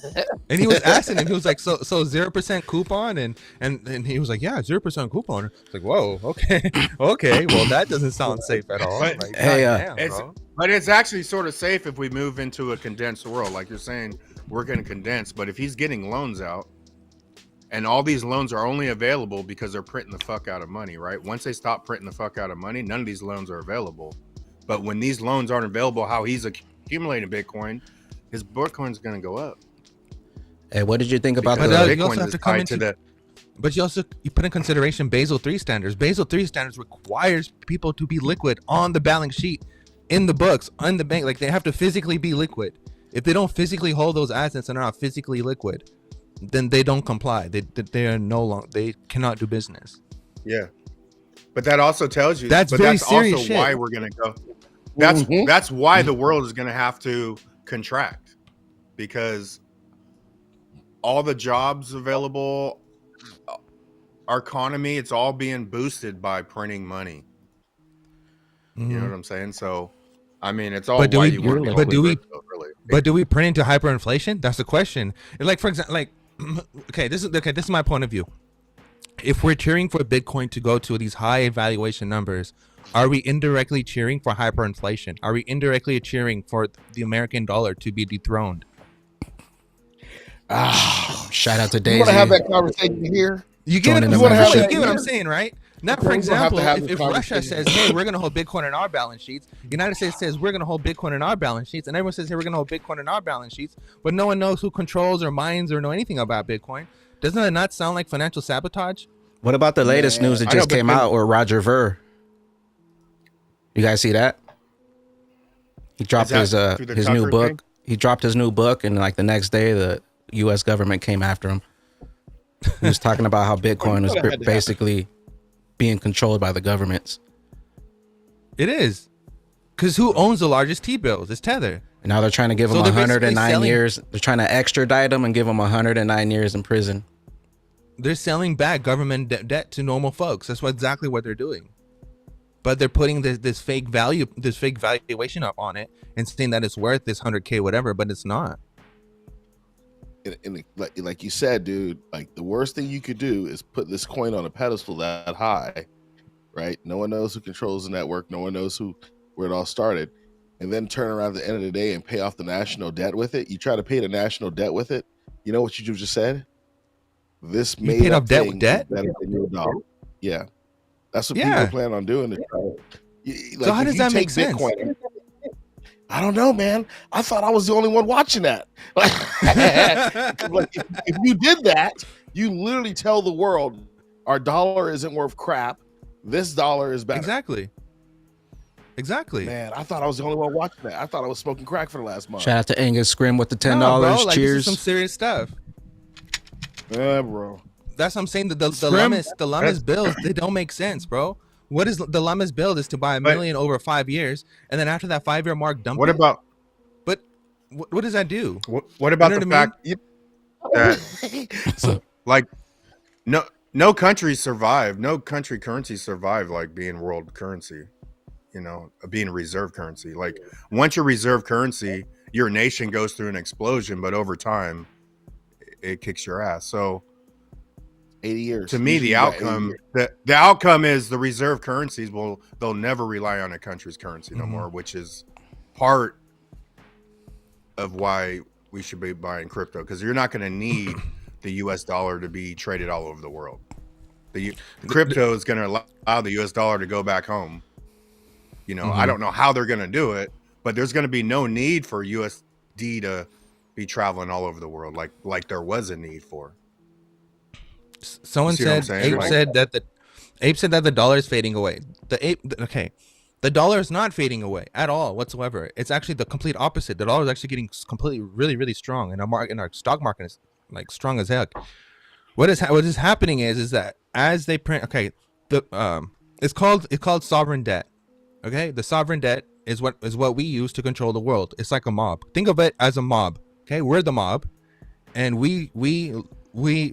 J: And he was asking him, he was like, so 0% coupon? And he was like, yeah, 0% coupon. It's like, whoa, okay. Okay. Well, that doesn't sound safe at all.
E: But,
J: like,
E: hey, but it's actually sort of safe if we move into a condensed world. Like you're saying, we're going to condense. But if he's getting loans out, and all these loans are only available because they're printing the fuck out of money, right? Once they stop printing the fuck out of money, none of these loans are available. But when these loans aren't available, how he's accumulating Bitcoin, his Bitcoin's going to go up.
D: Hey, what did you think about
J: Bitcoin is tied to that? But you put in consideration Basel III standards. Basel III standards requires people to be liquid on the balance sheet, in the books, on the bank. Like they have to physically be liquid. If they don't physically hold those assets and are not physically liquid, then they don't comply. They are no longer, they cannot do business.
E: Yeah, but that also tells you
J: that's
E: also
J: shit.
E: why we're gonna go. That's why the world is gonna have to contract, because all the jobs available, our economy, it's all being boosted by printing money. You know what I'm saying? So, I mean, it's all. But do
J: we print into hyperinflation? That's the question. Like, for example, like. Okay, this is my point of view. If we're cheering for Bitcoin to go to these high valuation numbers, are we indirectly cheering for hyperinflation? Are we indirectly cheering for the American dollar to be dethroned?
D: Shout out to Daisy.
G: You want to have that conversation here?
J: You get what I'm saying, right? Now, for example, if Russia says, hey, we're going to hold Bitcoin in our balance sheets, the United States says we're going to hold Bitcoin in our balance sheets, and everyone says, hey, we're going to hold Bitcoin in our balance sheets, but no one knows who controls or mines or know anything about Bitcoin. Doesn't that not sound like financial sabotage?
D: What about the latest news that just came out with Roger Ver? You guys see that? He dropped his new book. He dropped his new book, and like the next day, the U.S. government came after him. He was talking about how Bitcoin was basically being controlled by the governments.
J: It is. Because who owns the largest T-bills? It's Tether.
D: And now they're trying to give him 109 years. They're trying to extradite him and give him 109 years in prison.
J: They're selling back government debt to normal folks. That's exactly what they're doing. But they're putting this fake valuation up on it and saying that it's worth this 100K whatever, but it's not.
G: like you said, dude, like the worst thing you could do is put this coin on a pedestal that high, right? No one knows who controls the network. No one knows where it all started. And then turn around at the end of the day and pay off the national debt with it. You try to pay the national debt with it. You know what you just said? This
J: You
G: made
J: paid
G: up
J: off debt
G: thing
J: with debt?
G: is better than your dollar. Yeah. That's what people plan on doing.
J: So how does that make sense?
G: Bitcoin, I don't know, man. I thought I was the only one watching that. Like, if you did that, you literally tell the world our dollar isn't worth crap. This dollar is better.
J: Exactly.
G: Man, I thought I was the only one watching that. I thought I was smoking crack for the last month.
D: Shout out to Angus Scrim with the $10.
J: No, bro, like,
D: Cheers.
J: this is some serious stuff.
G: Yeah, bro.
J: That's what I'm saying. The Lummis bills, they don't make sense, bro. What is the Lummis bill is to buy $1 million over 5 years, and then after that 5-year mark, dump
E: What
J: it?
E: about?
J: But what does that do?
E: What about
J: You know
E: the
J: what I
E: fact that like no countries survive, no country currencies survive like being world currency, you know, being a reserve currency. Like once you're reserve currency, your nation goes through an explosion, but over time it kicks your ass. So
G: 80 years.
E: To me, the outcome is the reserve currencies they'll never rely on a country's currency no more, which is part of why we should be buying crypto, because you're not going to need the US dollar to be traded all over the world. The crypto is going to allow the US dollar to go back home. You know, I don't know how they're going to do it, but there's going to be no need for USD to be traveling all over the world like there was a need for.
J: Someone said Ape said that the dollar is fading away. The dollar is not fading away at all whatsoever. It's actually the complete opposite. The dollar is actually getting completely really, really strong, and our stock market is like strong as heck. What is happening is that as they print, it's called sovereign debt. Okay, the sovereign debt is what we use to control the world. It's like a mob. Think of it as a mob. Okay, we're the mob, and we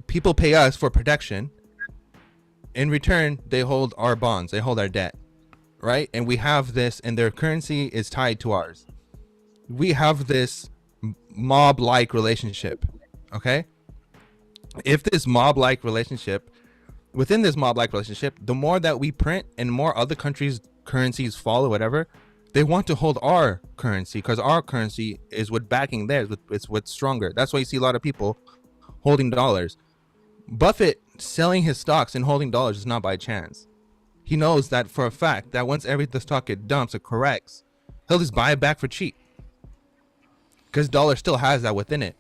J: people pay us for protection. In return, they hold our bonds, they hold our debt, right? And we have this, and their currency is tied to ours. We have this mob-like relationship, okay? If this mob-like relationship, within this mob-like relationship, the more that we print and more other countries' currencies follow, whatever, they want to hold our currency because our currency is what backing theirs. It's what's stronger. That's why you see a lot of people holding dollars. Buffett selling his stocks and holding dollars is not by chance. He knows that for a fact that once the stock it dumps, it corrects, he'll just buy it back for cheap because dollar still has that within it.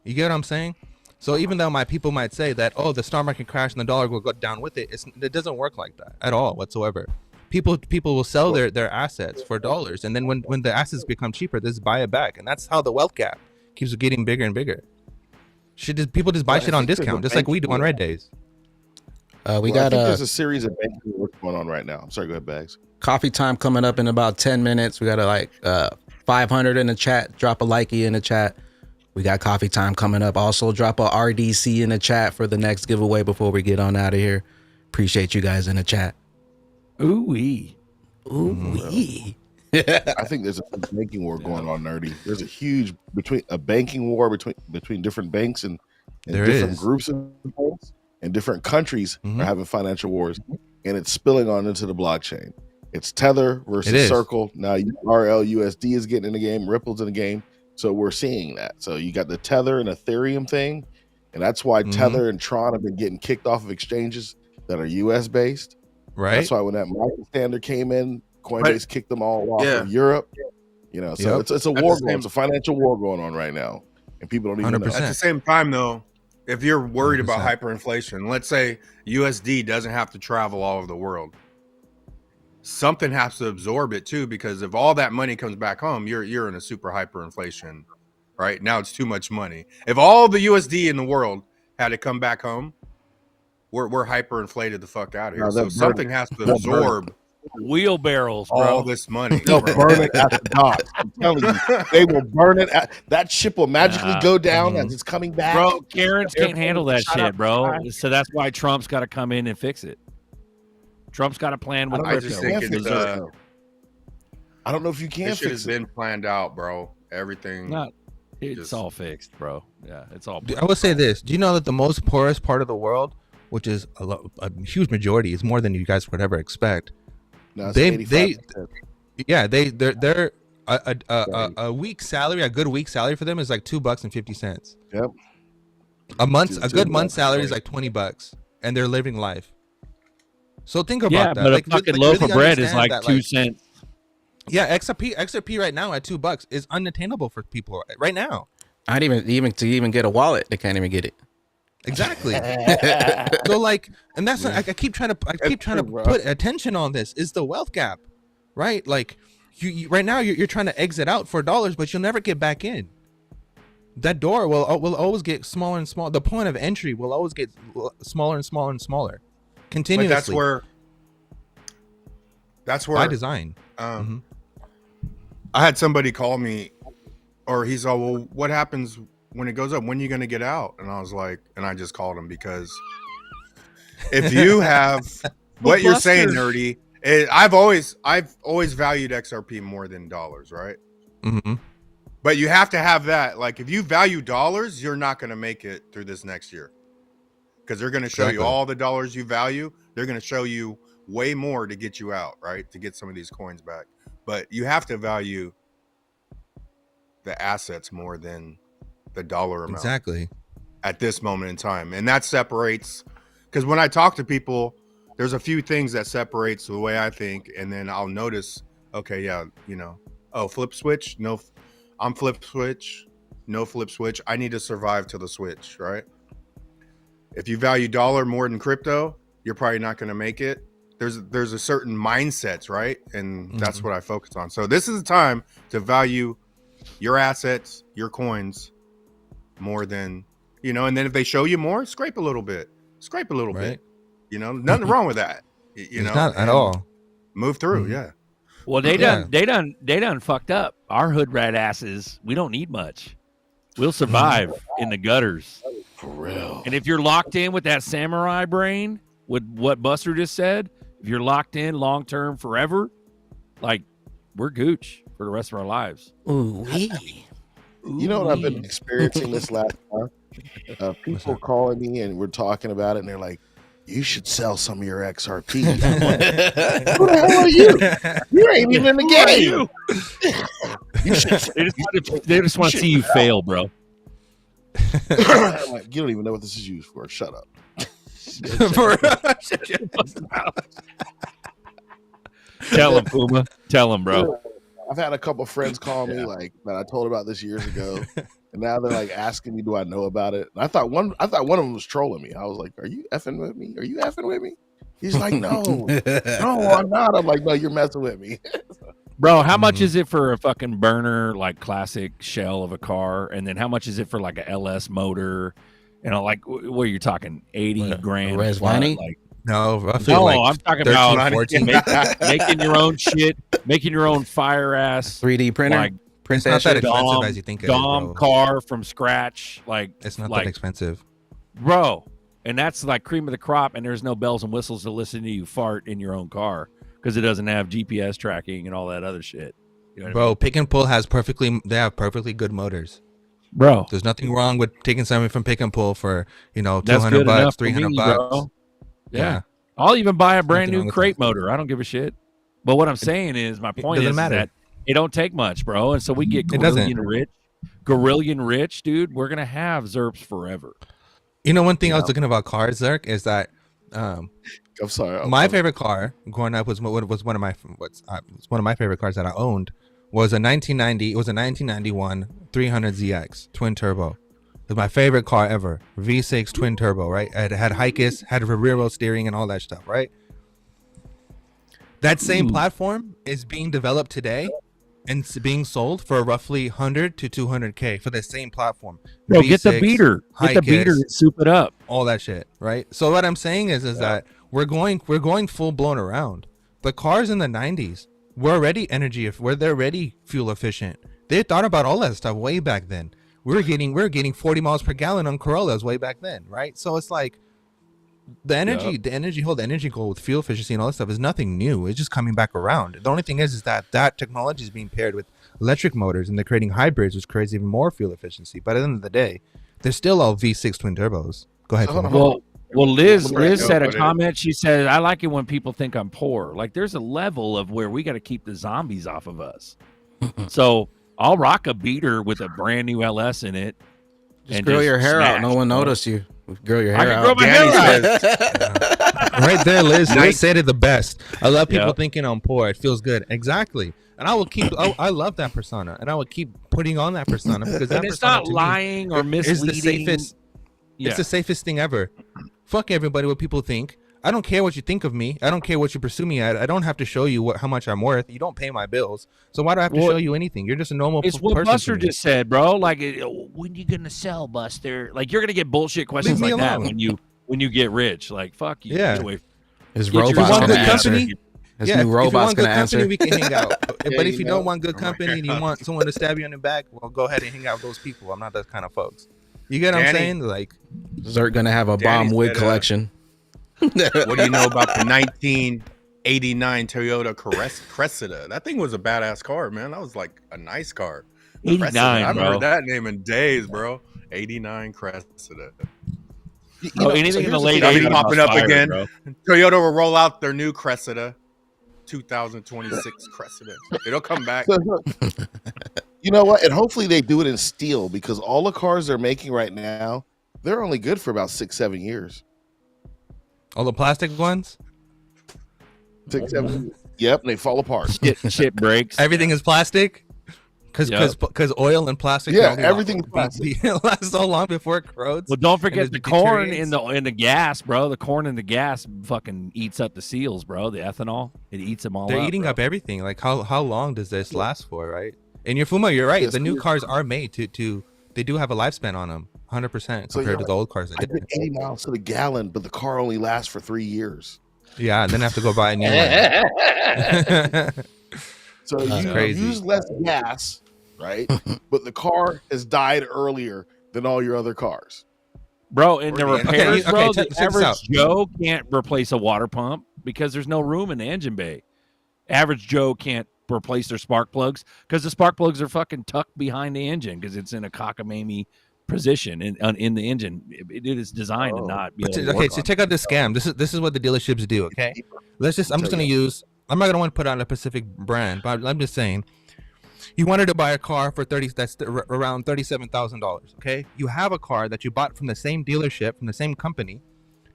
J: You get what I'm saying? So even though my people might say that, oh, the stock market crashed and the dollar will go down with it, it doesn't work like that at all whatsoever. People will sell their assets for dollars, and then when the assets become cheaper, they just buy it back, and that's how the wealth gap keeps getting bigger and bigger. People just buy shit on discount, just like we do on red days.
D: I think
G: there's a series of banking work going on right now. I'm sorry, go ahead, Bags.
D: Coffee time coming up in about 10 minutes. We got 500 in the chat. Drop a likey in the chat. We got coffee time coming up. Also drop a RDC in the chat for the next giveaway before we get on out of here. Appreciate you guys in the chat.
H: Ooh-wee.
G: I think there's a banking war going on, Nerdy. There's a huge banking war between different banks and different groups of banks, and different countries are having financial wars, and it's spilling on into the blockchain. It's Tether versus Circle. Now RLUSD is getting in the game, Ripple's in the game. So we're seeing that. So you got the Tether and Ethereum thing, and that's why Tether and Tron have been getting kicked off of exchanges that are US based.
J: Right.
G: That's why when that market standard came in, Coinbase kicked them all off of Europe. You know, so it's a war going. It's a financial war going on right now, and people don't even know.
E: At the same time, though, if you're worried about hyperinflation, let's say USD doesn't have to travel all over the world, something has to absorb it too, because if all that money comes back home, you're in a super hyperinflation. Right now, it's too much money. If all the USD in the world had to come back home, we're hyperinflated the fuck out of here. So something has to absorb
H: wheelbarrows, bro.
E: all this money.
G: They'll burn it at the dock. I'm telling you, they will burn it. That ship will magically go down as it's coming back.
H: Bro, Karens can't handle that shit, bro. So that's why Trump's got to come in and fix it. Trump's got a plan with
E: I just think it's
G: I don't know if you can.
E: This shit
G: fix
E: has been planned out, bro. Everything.
H: It's all fixed, bro. Yeah, it's all.
J: I will say this: do you know that the most poorest part of the world, which is a huge majority, is more than you guys would ever expect?
G: No,
J: they're a week salary, a good week salary for them is like $2.50.
G: Yep.
J: A good month salary is like $20, and they're living life. So think about that.
H: But
J: like,
H: a fucking loaf of bread is like
J: that,
H: 2 cents.
J: Yeah, XRP right now at $2 is unattainable for people right now.
I: Not even to even get a wallet, they can't even get it.
J: Exactly. So like, and that's I keep trying to put attention on this is the wealth gap, right? Like, you right now you're trying to exit out for dollars, but you'll never get back in. That door will always get smaller and smaller. The point of entry will always get smaller and smaller and smaller, continuously.
E: But that's where
J: by design.
E: I had somebody call me, or he's all, well, what happens when it goes up? When are you going to get out? And I was like, and I just called him because if you have what you're saying, Nerdy, I've always valued XRP more than dollars, right?
J: Mm-hmm.
E: But you have to have that. Like, if you value dollars, you're not going to make it through this next year because they're going to show you all the dollars you value. They're going to show you way more to get you out, right? To get some of these coins back. But you have to value the assets more than the dollar amount.
J: Exactly.
E: At this moment in time. And that separates, because when I talk to people, there's a few things that separates the way I think. And then I'll notice, okay, yeah, flip switch. No, I'm flip switch. No flip switch. I need to survive to the switch, right? If you value dollar more than crypto, you're probably not going to make it. There's a certain mindsets, right? And that's what I focus on. So this is the time to value your assets, your coins more than, and then if they show you more, scrape a little bit, bit, nothing wrong with that.
J: Not at all.
E: Move through. Yeah.
H: Well, they done fucked up. Our hood rat asses, we don't need much. We'll survive in the gutters.
G: For real.
H: And if you're locked in with that samurai brain, with what Buster just said, if you're locked in long term forever, like, we're gooch for the rest of our lives.
I: Ooh,
G: you know what I've been experiencing this last month? People calling me and we're talking about it, and they're like, "You should sell some of your XRP." I'm like, who the hell are you? You ain't even in the game.
H: They just want to see you fail, bro.
G: I'm like, you don't even know what this is used for. Shut up.
H: Tell him, Puma. Tell him, bro.
G: I've had a couple friends call me like that I told about this years ago, and now they're like asking me, "Do I know about it?" And I thought one of them was trolling me. I was like, "Are you effing with me? Are you effing with me?" He's like, "No, no, I'm not." I'm like, "No, you're messing with me."
H: Bro, how much is it for a fucking burner, like classic shell of a car? And then how much is it for like a LS motor? Like, what are you talking? 80 grand?
I: Res money?
H: Like,
J: no,
H: I'm talking about making your own shit, making your own fire ass
I: 3D printer.
H: Like,
J: it's not that expensive as you think it is, bro.
H: Car from scratch. Like,
J: it's not that expensive,
H: bro. And that's like cream of the crop. And there's no bells and whistles to listen to you fart in your own car because it doesn't have GPS tracking and all that other shit. You know what I mean?
J: Pick and pull has perfectly good motors.
H: Bro,
J: there's nothing wrong with taking something from pick and pull for $200, $300.
H: Yeah. I'll even buy a brand new crate motor. I don't give a shit. But what I'm saying is, my point is that it don't take much, bro. And so we get Gorillion rich, dude. We're gonna have Zerps forever.
J: One thing I was looking about cars, Zerk, is that
G: I'm sorry.
J: My favorite car growing up was one of my favorite cars that I owned. Was a 1991 300ZX twin turbo. It was my favorite car ever. V6 twin turbo, right? It had Hikis, had a rear wheel steering and all that stuff, right? That same platform is being developed today and it's being sold for roughly 100 to 200K for the same platform.
H: Bro, get the beater. Get the beater and soup it up.
J: All that shit, right? So what I'm saying is that we're going full blown around. The cars in the 90s were already they're already fuel efficient. They thought about all that stuff way back then. We were getting 40 miles per gallon on Corollas way back then, right? So it's like the energy goal with fuel efficiency and all this stuff is nothing new. It's just coming back around. The only thing is that technology is being paired with electric motors, and they're creating hybrids, which creates even more fuel efficiency. But at the end of the day, they're still all V6 twin turbos. Go ahead.
H: Well, Liz said a comment. She said, "I like it when people think I'm poor. Like, there's a level of where we got to keep the zombies off of us." So I'll rock a beater with a brand new LS in it.
I: Just grow your hair out. No one noticed you. Grow your hair out.
H: Grow my hair out.
J: Right there, Liz said it the best. I love people thinking I'm poor. It feels good. Exactly. And I will keep. I love that persona, and I will keep putting on that persona because that
H: it's
J: persona
H: not lying or misleading.
J: Is the safest. Yeah. It's the safest thing ever. Fuck everybody. What people think. I don't care what you think of me. I don't care what you pursue me at. I don't have to show you how much I'm worth. You don't pay my bills, so why do I have to show you anything? You're just a normal person.
H: It's what Buster just said, bro. Like, when you gonna sell, Buster? Like, you're gonna get bullshit questions like that when you get rich. Like, fuck you.
J: Yeah.
I: His robot's gonna answer. His new robot's gonna answer.
J: We can hang out. But if you don't want good company and you want someone to stab you in the back, well, go ahead and hang out with those people. I'm not that kind of folks. You get what I'm saying? Like,
I: Zerk gonna have a bomb wig collection.
E: What do you know about the 1989 Toyota Cressida? That thing was a badass car, man. That was like a nice car.
H: 89,
E: I haven't
H: bro.
E: heard that name in days, bro. 89 Cressida.
H: Anything in the late
E: It'll
H: 80s
E: be popping up again.
H: Bro.
E: Toyota will roll out their new Cressida, 2026 Cressida. It'll come back.
G: You know what? And hopefully they do it in steel, because all the cars they're making right now, they're only good for about 6-7 years.
J: All the plastic ones?
G: 6-7. Yep, and they fall apart.
H: Shit breaks.
J: Everything is plastic? Because oil and plastic.
G: Yeah, everything's plastic.
J: Lasts so long before it corrodes.
H: Well, don't forget the corn in the gas, bro. The corn in the gas fucking eats up the seals, bro. The ethanol, it eats them all.
J: They're eating up everything. Like, how long does this last for, right? And you're right. The new cars are made to they do have a lifespan on them, 100% compared to the old cars.
G: I did 80 miles to the gallon, but the car only lasts for 3 years.
J: Yeah, and then I have to go buy a new one.
G: So you use less gas, right? But the car has died earlier than all your other cars.
H: Bro, in the repairs, bro, the
J: check this out.
H: average Joe can't replace a water pump because there's no room in the engine bay. Average Joe can't replace their spark plugs because the spark plugs are fucking tucked behind the engine because it's in a cockamamie position in the engine. It is designed to not be able to work
J: so check out this scam. This is what the dealerships do, okay? I'm just going to use, I'm not going to want to put out a specific brand, but I'm just saying, you wanted to buy a car for that's around $37,000, okay? You have a car that you bought from the same dealership, from the same company,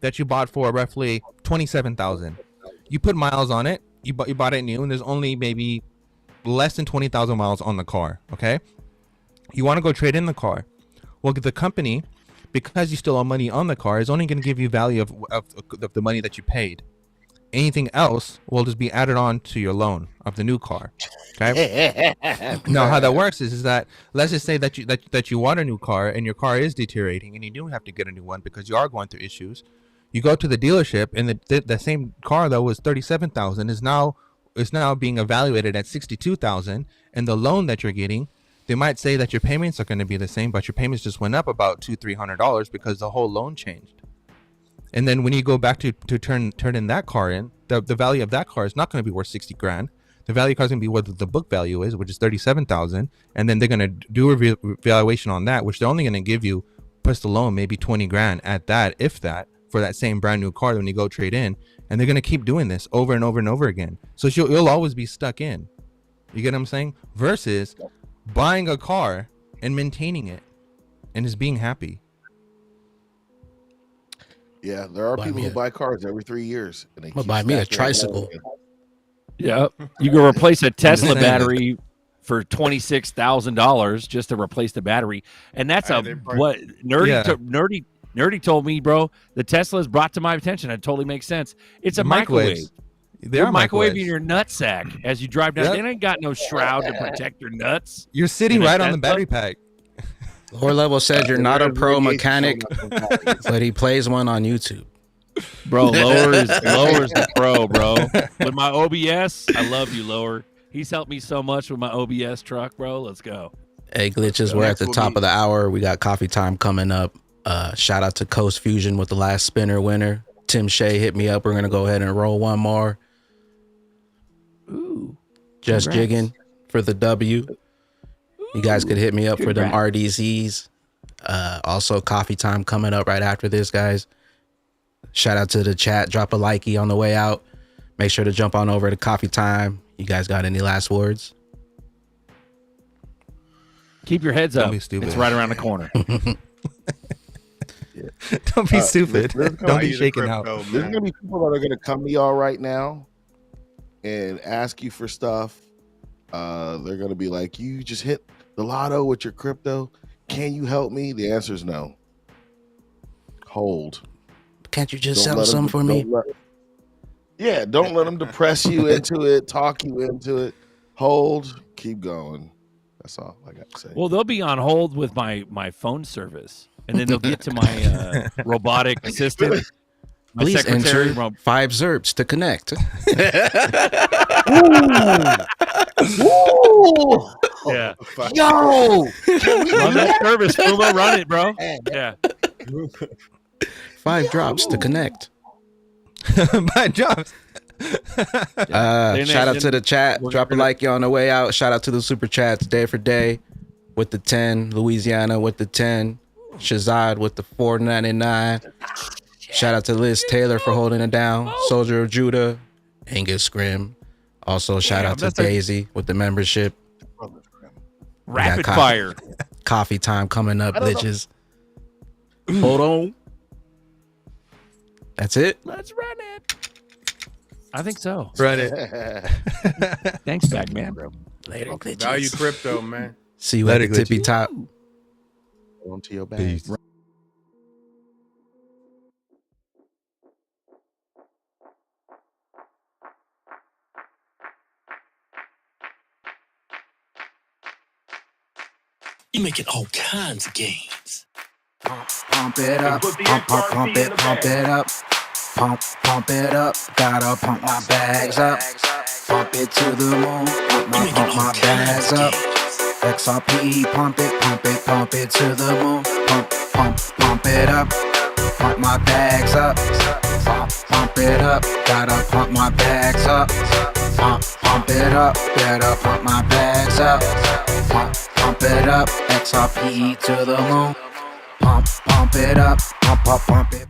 J: that you bought for roughly $27,000. You put miles on it, you bought it new, and there's only maybe less than 20,000 miles on the car, okay? You want to go trade in the car. Well, the company, because you still owe money on the car, is only going to give you value of the money that you paid. Anything else will just be added on to your loan of the new car. Okay. Now, how that works is that, let's just say that you want a new car and your car is deteriorating and you do have to get a new one because you are going through issues. You go to the dealership and the same car that was $37,000 is now being evaluated at $62,000, and the loan that you're getting, they might say that your payments are going to be the same, but your payments just went up about $200-300 because the whole loan changed. And then when you go back to turn in that car in, the value of that car is not going to be worth $60,000. The value of the car is going to be what the book value is, which is $37,000, and then they're going to do a valuation on that, which they're only going to give you plus the loan maybe $20,000 at that, if that, for that same brand new car when you go trade in. And they're going to keep doing this over and over and over again. So you'll always be stuck in. You get what I'm saying? Versus buying a car and maintaining it and just being happy.
G: Yeah, there are people who buy cars every 3 years. And they
I: buy me a tricycle.
H: Yeah, you can replace a Tesla battery for $26,000 just to replace the battery, and that's Nerdy told me, bro. The Tesla is brought to my attention. It totally makes sense. It's a microwave. They're microwaving your nutsack as you drive down. They ain't got no shroud to protect your nuts.
J: You're sitting right on the battery pack.
I: Lower Level says you're not a pro mechanic, but he plays one on YouTube.
H: Bro, Lower's the pro, bro. With my OBS, I love you, Lower. He's helped me so much with my OBS truck, bro. Let's go.
I: Hey, Glitches, we're at the top of the hour. We got coffee time coming up. Shout out to Coast Fusion with the last spinner winner. Tim Shea hit me up. We're gonna go ahead and roll one more.
H: Ooh.
I: Just
H: Congrats.
I: jigging for the W. You guys could hit me up for them
H: Congrats.
I: RDCs. Also, coffee time coming up right after this, guys. Shout out to the chat. Drop a likey on the way out. Make sure to jump on over to coffee time. You guys got any last words?
H: Keep your heads up.
J: Don't be stupid.
H: It's right around the corner.
J: Don't be stupid.
G: there's
J: Don't be
E: use
J: shaking
E: crypto,
J: out.
G: There's gonna be people that are gonna come to y'all right now and ask you for stuff. They're gonna be like, "You just hit the lotto with your crypto. Can you help me?" The answer is no. Hold.
I: Can't you just
G: Don't
I: sell
G: let
I: some
G: 'em-
I: for me?
G: don't let- don't let them depress you into it, talk you into it. Hold. Keep going. That's all I got to say.
H: Well, they'll be on hold with my phone service, and then they'll get to my robotic assistant. My
I: Please
H: secretary.
I: enter 5 ZERPs to connect.
H: Yeah.
G: Yo,
H: Run that service, Puma. Run it, bro. Yeah.
I: 5 drops to connect.
J: My jobs.
I: Shout out to the chat.
H: we're
I: Drop a
H: gonna-
I: like on the way out. Shout out to the super chats. Day for Day with the 10. Louisiana with the 10. Shazad with the 4.99. Shout out to Liz Taylor for holding it down. Soldier of Judah. Angus Scrim. Also shout out to
H: that's a-
I: Daisy with the membership.
H: Rapid
I: got
H: fire.
I: Coffee time coming up, bitches. Hold on. That's it.
H: Let's run it. I think so.
J: Run it.
H: Thanks, Bagman.
I: Later, bitches.
E: Value crypto, man.
I: See you
J: Later,
I: at the tippy
J: glitches.
I: top.
G: Onto your back.
J: Peace.
K: You're making all kinds of gains.
C: Pump it up, pump it up. Pump it up, gotta pump my bags up. Pump it to the moon, pump my bags up. XRP, pump it to the moon. Pump it up, pump my bags up. Pump it up, gotta pump my bags up. Pump it up, gotta pump my bags up. Pump it up, XRP to the moon. Pump it up, pump it.